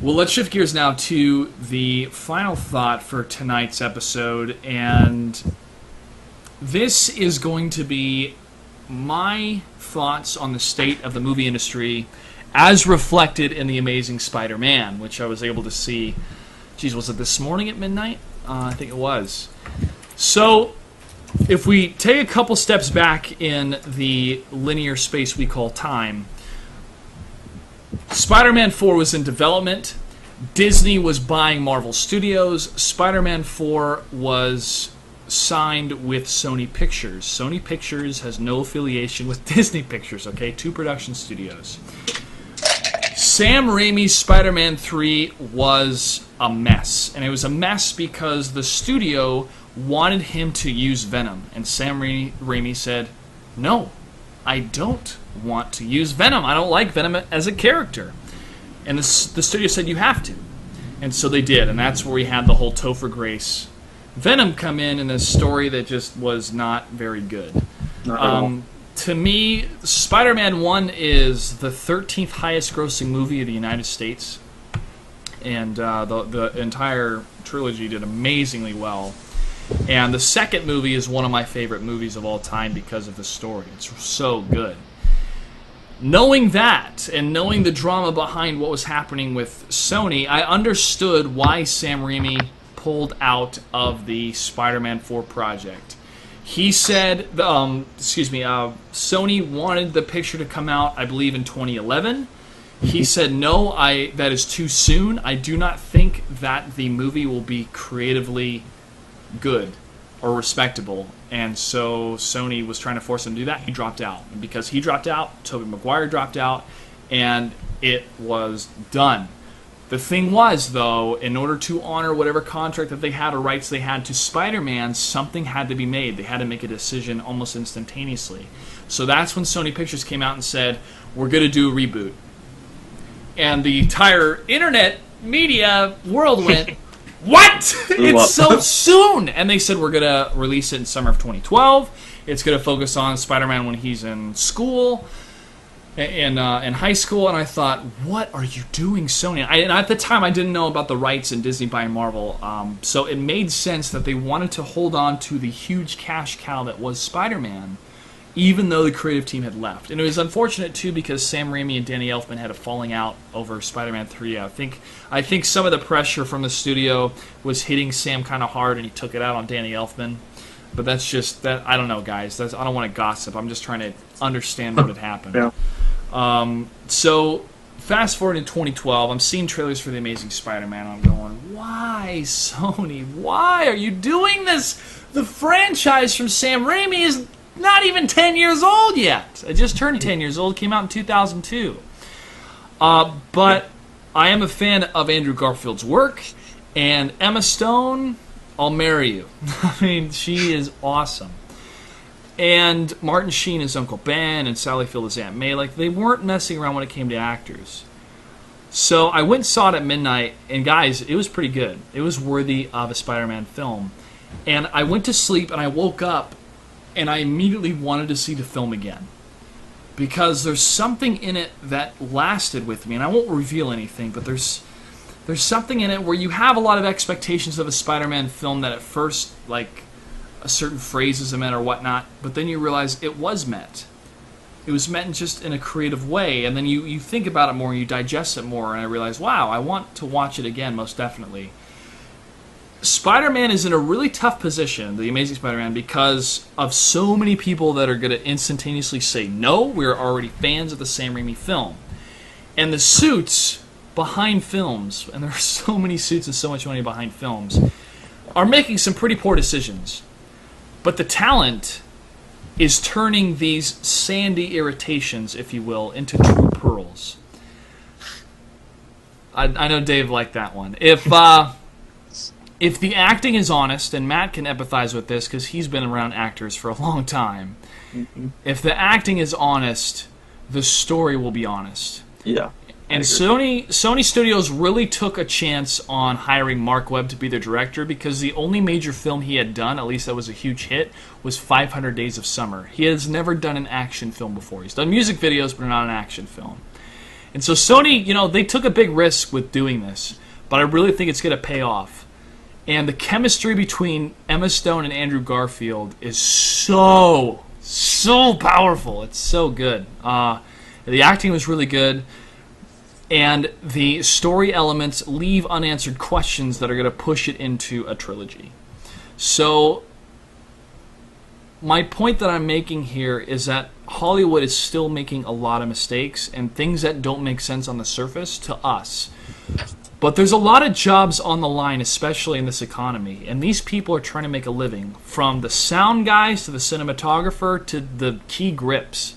Well, let's shift gears now to the final thought for tonight's episode, and this is going to be my thoughts on the state of the movie industry as reflected in The Amazing Spider-Man, which I was able to see, was it this morning at midnight? I think it was. So, if we take a couple steps back in the linear space we call time, Spider-Man 4 was in development. Disney was buying Marvel Studios. Spider-Man 4 was signed with Sony Pictures. Sony Pictures has no affiliation with Disney Pictures, okay? Two production studios. Sam Raimi's Spider-Man 3 was a mess. And it was a mess because the studio wanted him to use Venom. And Sam Raimi said, no, I don't want to use Venom. I don't like Venom as a character. And the studio said, you have to. And so they did. And that's where we had the whole Topher Grace Venom come in a story that just was not very good. Not at all. To me, Spider-Man 1 is the 13th highest grossing movie of the United States. And the entire trilogy did amazingly well. And the second movie is one of my favorite movies of all time because of the story. It's so good. Knowing that, and knowing the drama behind what was happening with Sony, I understood why Sam Raimi pulled out of the Spider-Man 4 project. He said, Sony wanted the picture to come out, I believe, in 2011. He said, no, that is too soon. I do not think that the movie will be creatively good or respectable. And so Sony was trying to force him to do that. He dropped out. And because he dropped out, Tobey Maguire dropped out, and it was done. The thing was, though, in order to honor whatever contract that they had or rights they had to Spider-Man, something had to be made. They had to make a decision almost instantaneously. So that's when Sony Pictures came out and said, we're going to do a reboot. And the entire internet media world went, what? It's so soon! And they said, we're going to release it in summer of 2012. It's going to focus on Spider-Man when he's in school. In high school, and I thought, what are you doing, Sony? And at the time, I didn't know about the rights in Disney buying Marvel, so it made sense that they wanted to hold on to the huge cash cow that was Spider-Man, even though the creative team had left. And it was unfortunate, too, because Sam Raimi and Danny Elfman had a falling out over Spider-Man 3. I think some of the pressure from the studio was hitting Sam kind of hard, and he took it out on Danny Elfman. But that's just, that. I don't know, guys. I don't want to gossip. I'm just trying to understand what had happened. Yeah. So, fast forward in 2012, I'm seeing trailers for The Amazing Spider-Man, and I'm going, why, Sony? Why are you doing this? The franchise from Sam Raimi is not even 10 years old yet. It just turned 10 years old, came out in 2002. But I am a fan of Andrew Garfield's work, and Emma Stone, I'll marry you. I mean, she is awesome. And Martin Sheen as Uncle Ben and Sally Field as Aunt May, like, they weren't messing around when it came to actors. So I went and saw it at midnight, and guys, it was pretty good. It was worthy of a Spider-Man film. And I went to sleep, and I woke up, and I immediately wanted to see the film again. Because there's something in it that lasted with me, and I won't reveal anything, but there's something in it where you have a lot of expectations of a Spider-Man film that at first, like, a certain phrases are met or whatnot, but then you realize it was met. It was met just in a creative way, and then you think about it more and you digest it more, and I realize, wow, I want to watch it again, most definitely. Spider-Man is in a really tough position, The Amazing Spider-Man, because of so many people that are going to instantaneously say, no, we're already fans of the Sam Raimi film. And the suits behind films, and there are so many suits and so much money behind films, are making some pretty poor decisions. But the talent is turning these sandy irritations, if you will, into true pearls. I know Dave liked that one. If the acting is honest, and Matt can empathize with this because he's been around actors for a long time, if the acting is honest, the story will be honest. Yeah. And Sony Studios really took a chance on hiring Mark Webb to be their director because the only major film he had done, at least that was a huge hit, was 500 Days of Summer. He has never done an action film before. He's done music videos, but not an action film. And so Sony, they took a big risk with doing this, but I really think it's going to pay off. And the chemistry between Emma Stone and Andrew Garfield is so powerful. It's so good. The acting was really good. And the story elements leave unanswered questions that are going to push it into a trilogy. So, my point that I'm making here is that Hollywood is still making a lot of mistakes and things that don't make sense on the surface to us. But there's a lot of jobs on the line, especially in this economy, and these people are trying to make a living, from the sound guys to the cinematographer to the key grips.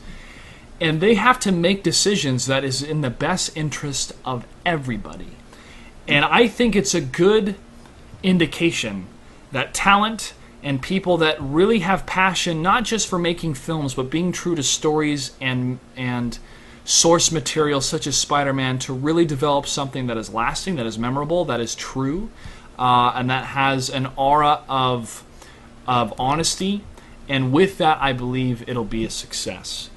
And they have to make decisions that is in the best interest of everybody. And I think it's a good indication that talent and people that really have passion, not just for making films, but being true to stories and source material such as Spider-Man, to really develop something that is lasting, that is memorable, that is true, and that has an aura of honesty. And with that, I believe it'll be a success.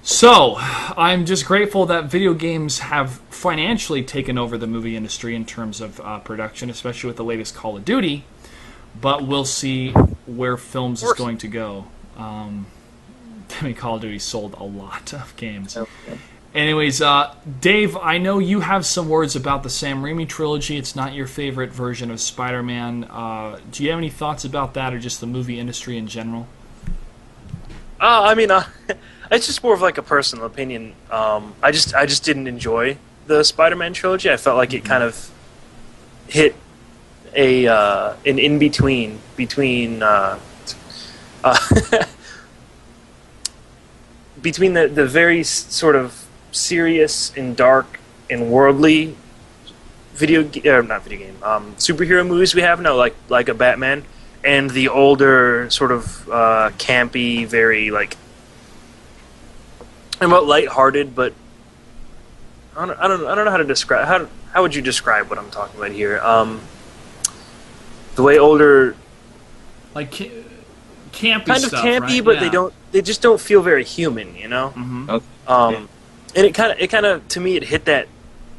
So, I'm just grateful that video games have financially taken over the movie industry in terms of production, especially with the latest Call of Duty. But we'll see where films is going to go. I mean, Call of Duty sold a lot of games. Okay. Anyways, Dave, I know you have some words about the Sam Raimi trilogy. It's not your favorite version of Spider-Man. Do you have any thoughts about that, or just the movie industry in general? I mean, it's just more of like a personal opinion. I just didn't enjoy the Spider-Man trilogy. I felt like it kind of hit an in-between between between the very sort of serious and dark and worldly superhero movies we have now, like a Batman, and the older sort of campy, very like, I'm about lighthearted, but I don't know how to describe. How would you describe what I'm talking about here? The way older, like campy kind stuff, of campy, right? but Yeah. they just don't feel very human, you know. Mm-hmm. Okay. And it kind of to me it hit that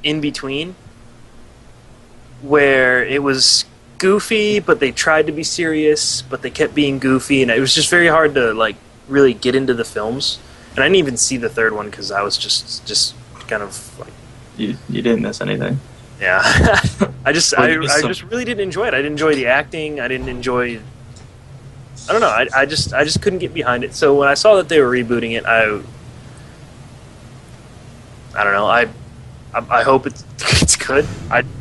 in between where it was goofy, but they tried to be serious, but they kept being goofy, and it was just very hard to like really get into the films. And I didn't even see the third one because I was just kind of like, You didn't miss anything. yeah. I just really didn't enjoy it. I didn't enjoy the acting. I didn't enjoy. I don't know. I just couldn't get behind it. So when I saw that they were rebooting it, I don't know. I hope it's good.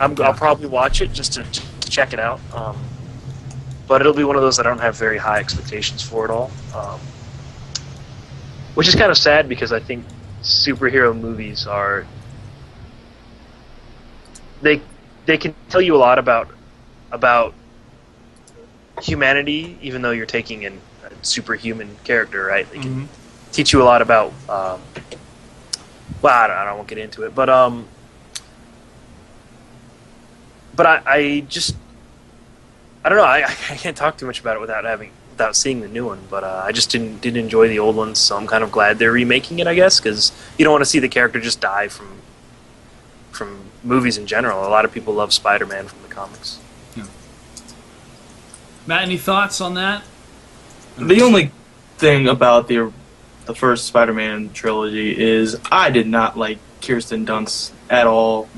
I'll probably watch it just to check it out. But it'll be one of those that I don't have very high expectations for at all. Which is kind of sad because I think superhero movies are. They can tell you a lot about humanity, even though you're taking a superhuman character, right? They can teach you a lot about. Well, I won't get into it, but I just I don't know. I can't talk too much about it without seeing the new one. But I just didn't enjoy the old ones, so I'm kind of glad they're remaking it, I guess, because you don't want to see the character just die from movies in general. A lot of people love Spider-Man from the comics. Yeah. Matt, any thoughts on that? The only thing about the first Spider-Man trilogy is I did not like Kirsten Dunst at all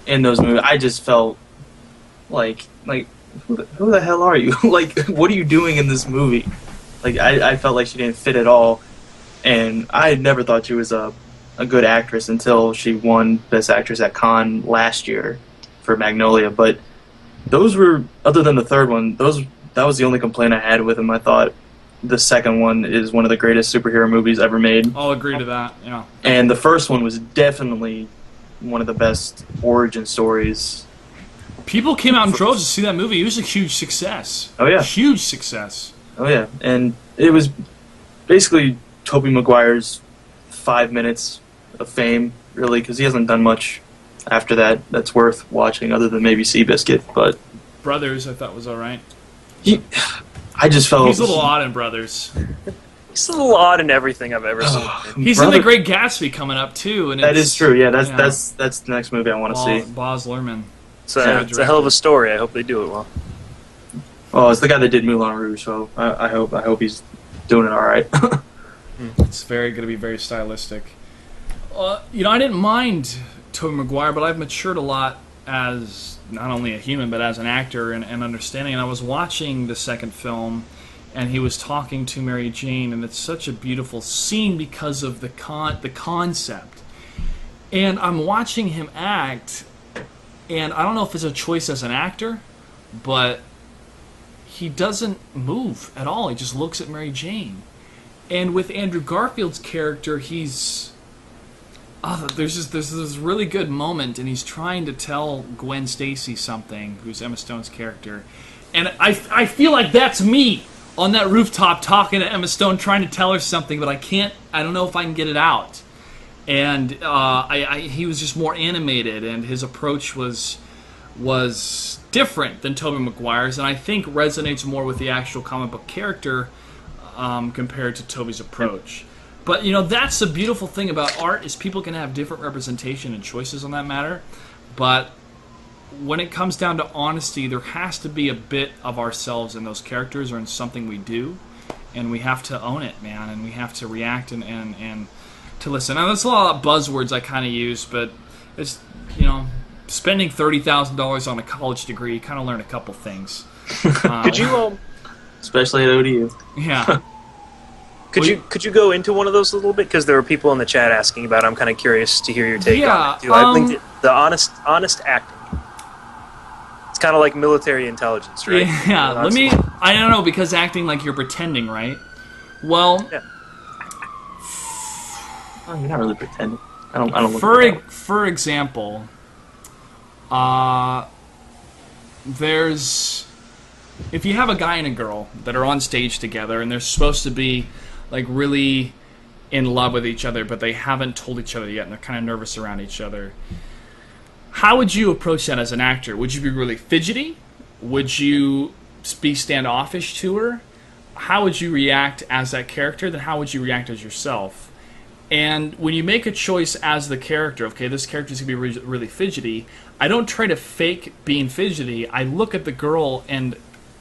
in those movies. I just felt like who the hell are you? Like, what are you doing in this movie? Like, I felt like she didn't fit at all, and I had never thought she was a good actress until she won Best Actress at Cannes last year for Magnolia. But those were, other than the third one, that was the only complaint I had with him. I thought the second one is one of the greatest superhero movies ever made. I'll agree to that, yeah. And the first one was definitely one of the best origin stories. People came out in droves to see that movie. It was a huge success. Oh, yeah. Huge success. Oh, yeah. And it was basically Tobey Maguire's 5 minutes of fame, really, because he hasn't done much after that that's worth watching, other than maybe Seabiscuit. But Brothers, I thought was all right. I just felt he's a little odd in Brothers. He's a little odd in everything I've ever seen. He's in The Great Gatsby coming up too, and that is true. Yeah, that's the next movie I want to see. Baz Luhrmann. It's a hell of a story. I hope they do it well. Well, it's the guy that did Moulin Rouge, so I hope he's doing it all right. It's going to be very stylistic. I didn't mind Tobey Maguire, but I've matured a lot as not only a human, but as an actor and understanding. And I was watching the second film, and he was talking to Mary Jane, and it's such a beautiful scene because of the concept. And I'm watching him act, And I don't know if it's a choice as an actor, but he doesn't move at all. He just looks at Mary Jane. And with Andrew Garfield's character, there's this really good moment, and he's trying to tell Gwen Stacy something, who's Emma Stone's character. And I feel like that's me on that rooftop talking to Emma Stone, trying to tell her something, but I don't know if I can get it out. And he was just more animated, and his approach was different than Tobey Maguire's, and I think resonates more with the actual comic book character compared to Tobey's approach. But, that's the beautiful thing about art, is people can have different representation and choices on that matter. But when it comes down to honesty, there has to be a bit of ourselves in those characters or in something we do. And we have to own it, man. And we have to react and to listen. Now, that's a lot of buzzwords I kind of use, but it's, spending $30,000 on a college degree, you kind of learn a couple things. Could you, especially at ODU? Yeah. Could you go into one of those a little bit? Because there were people in the chat asking about it. I'm kind of curious to hear your take on it. I linked it, the honest acting. It's kind of like military intelligence, right? Yeah. I don't know, because acting like you're pretending, right? Well, yeah. Oh, you're not really pretending. I don't look for example, if you have a guy and a girl that are on stage together and they're supposed to be like really in love with each other, but they haven't told each other yet and they're kind of nervous around each other, how would you approach that as an actor? Would you be really fidgety? Would you be standoffish to her? How would you react as that character? Then how would you react as yourself? And when you make a choice as the character, okay, this character's going to be really fidgety, I don't try to fake being fidgety. I look at the girl and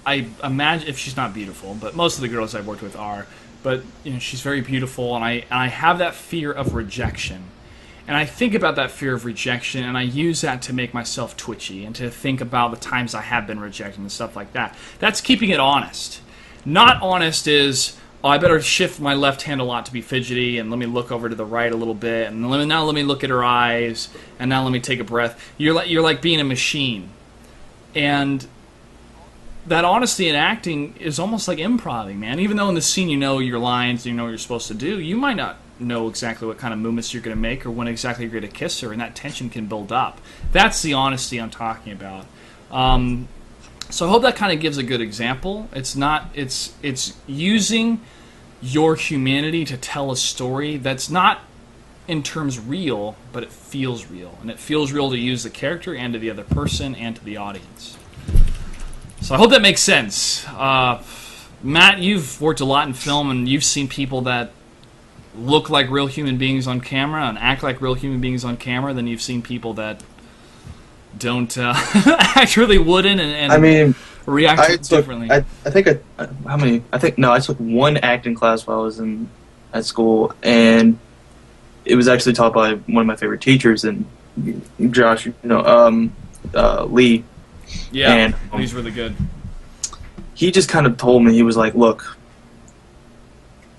I imagine, if she's not beautiful, but most of the girls I've worked with are, but she's very beautiful, and I have that fear of rejection. And I think about that fear of rejection, and I use that to make myself twitchy and to think about the times I have been rejected and stuff like that. That's keeping it honest. Not honest is, I better shift my left hand a lot to be fidgety, and let me look over to the right a little bit, and now let me look at her eyes, and now let me take a breath. You're like being a machine. And that honesty in acting is almost like improvising, man. Even though in the scene you know your lines, you know what you're supposed to do, you might not know exactly what kind of movements you're going to make or when exactly you're going to kiss her, and that tension can build up. That's the honesty I'm talking about. So I hope that kind of gives a good example. It's using your humanity to tell a story that's not in terms real, but it feels real. And it feels real to use the character and to the other person and to the audience. So I hope that makes sense. Matt, you've worked a lot in film, and you've seen people that look like real human beings on camera and act like real human beings on camera. Then you've seen people that don't act really wooden and react differently. I took one acting class while I was at school, and it was actually taught by one of my favorite teachers, and Josh, Lee. Yeah, and he's really good. He just kind of told me, he was like, look,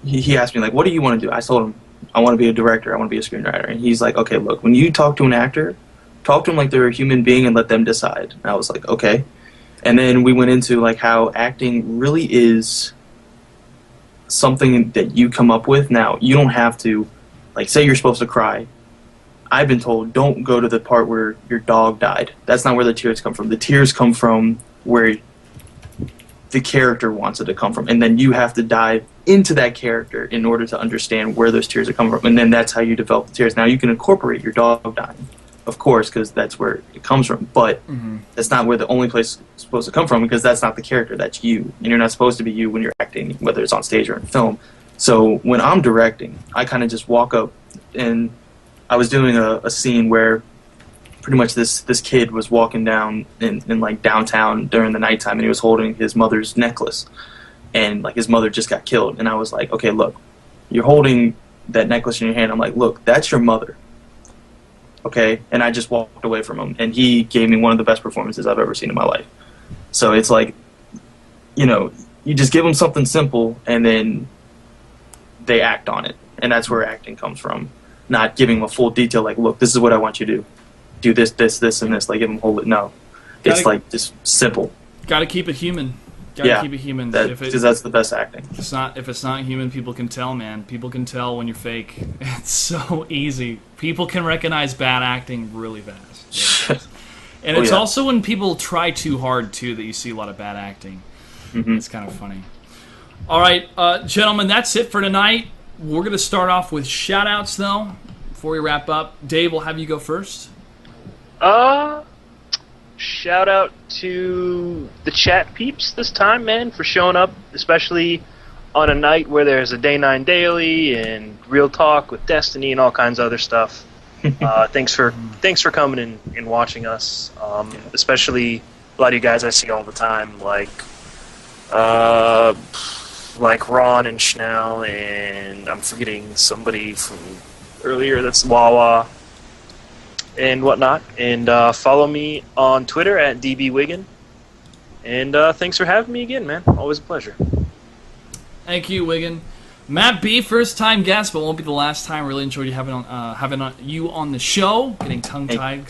he asked me, like, what do you want to do? I told him, I want to be a director, I want to be a screenwriter. And he's like, okay, look, when you talk to an actor, talk to them like they're a human being and let them decide. And I was like, okay. And then we went into like how acting really is something that you come up with. Now, you don't have to, like, say you're supposed to cry. I've been told, don't go to the part where your dog died. That's not where the tears come from. The tears come from where the character wants it to come from. And then you have to dive into that character in order to understand where those tears are coming from. And then that's how you develop the tears. Now, you can incorporate your dog dying, of course, because that's where it comes from. But that's not where the only place it's supposed to come from, because that's not the character. That's you. And you're not supposed to be you when you're acting, whether it's on stage or in film. So when I'm directing, I kind of just walk up, and I was doing a scene where pretty much this kid was walking down in like downtown during the nighttime, and he was holding his mother's necklace, and like his mother just got killed. And I was like, okay, look, you're holding that necklace in your hand. I'm like, look, that's your mother. Okay? And I just walked away from him, and he gave me one of the best performances I've ever seen in my life. So it's like, you just give them something simple, and then they act on it. And that's where acting comes from. Not giving them a full detail, like, look, this is what I want you to do. do this, this, this, and this. Like give them whole. No, it's Gotta- like just simple. Got to keep it human. Got to Yeah, keep it human. Because that's the best acting. If it's not human, people can tell, man. People can tell when you're fake. It's so easy. People can recognize bad acting really fast. And it's also when people try too hard too that you see a lot of bad acting. Mm-hmm. It's kind of funny. All right, gentlemen, that's it for tonight. We're going to start off with shout-outs, though, before we wrap up. Dave, we'll have you go first. Shout out to the chat peeps this time, man, for showing up, especially on a night where there's a Day 9 Daily and Real Talk with Destiny and all kinds of other stuff. Thanks for coming and watching us. Especially a lot of you guys I see all the time, like Ron and Schnell, and I'm forgetting somebody from earlier. That's Wawa and whatnot. And follow me on Twitter at DBWiggin. And thanks for having me again, man. Always a pleasure. Thank you, Wiggin. Matt B, first time guest, but won't be the last time. Really enjoyed you having you on the show. Getting tongue tied,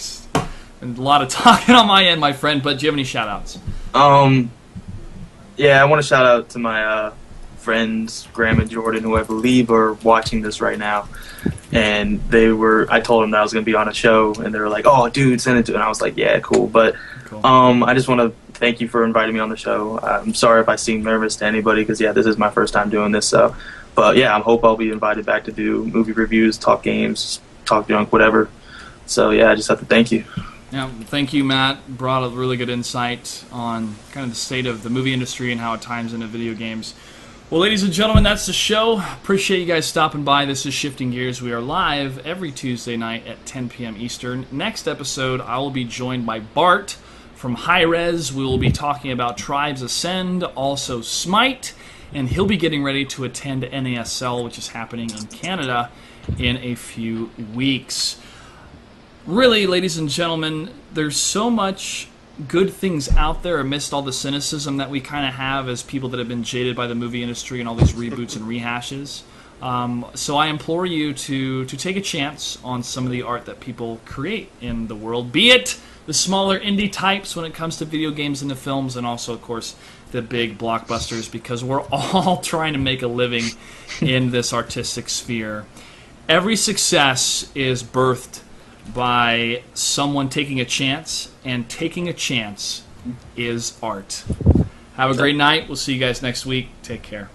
and a lot of talking on my end, my friend. But do you have any shout outs? Yeah, I want to shout out to my friends, Graham and Jordan, who I believe are watching this right now. And I told them that I was going to be on a show, and they were like, "Oh, dude, send it to," and I was like, "Yeah, cool." But I just want to thank you for inviting me on the show. I'm sorry if I seem nervous to anybody, because this is my first time doing this. So, but yeah, I hope I'll be invited back to do movie reviews, talk games, talk junk, whatever. So yeah, I just have to thank you. Yeah, thank you, Matt. Brought a really good insight on kind of the state of the movie industry and how it ties into video games. Well, ladies and gentlemen, that's the show. Appreciate you guys stopping by. This is Shifting Gears. We are live every Tuesday night at 10 p.m. Eastern. Next episode, I will be joined by Bart from High Res. We will be talking about Tribes Ascend, also Smite, and he'll be getting ready to attend NASL, which is happening in Canada in a few weeks. Really, ladies and gentlemen, there's so much good things out there amidst all the cynicism that we kind of have as people that have been jaded by the movie industry and all these reboots and rehashes. So I implore you to take a chance on some of the art that people create in the world, be it the smaller indie types when it comes to video games and the films, and also, of course, the big blockbusters, because we're all trying to make a living in this artistic sphere. Every success is birthed by someone taking a chance, and taking a chance is art. Have a great night. We'll see you guys next week. Take care.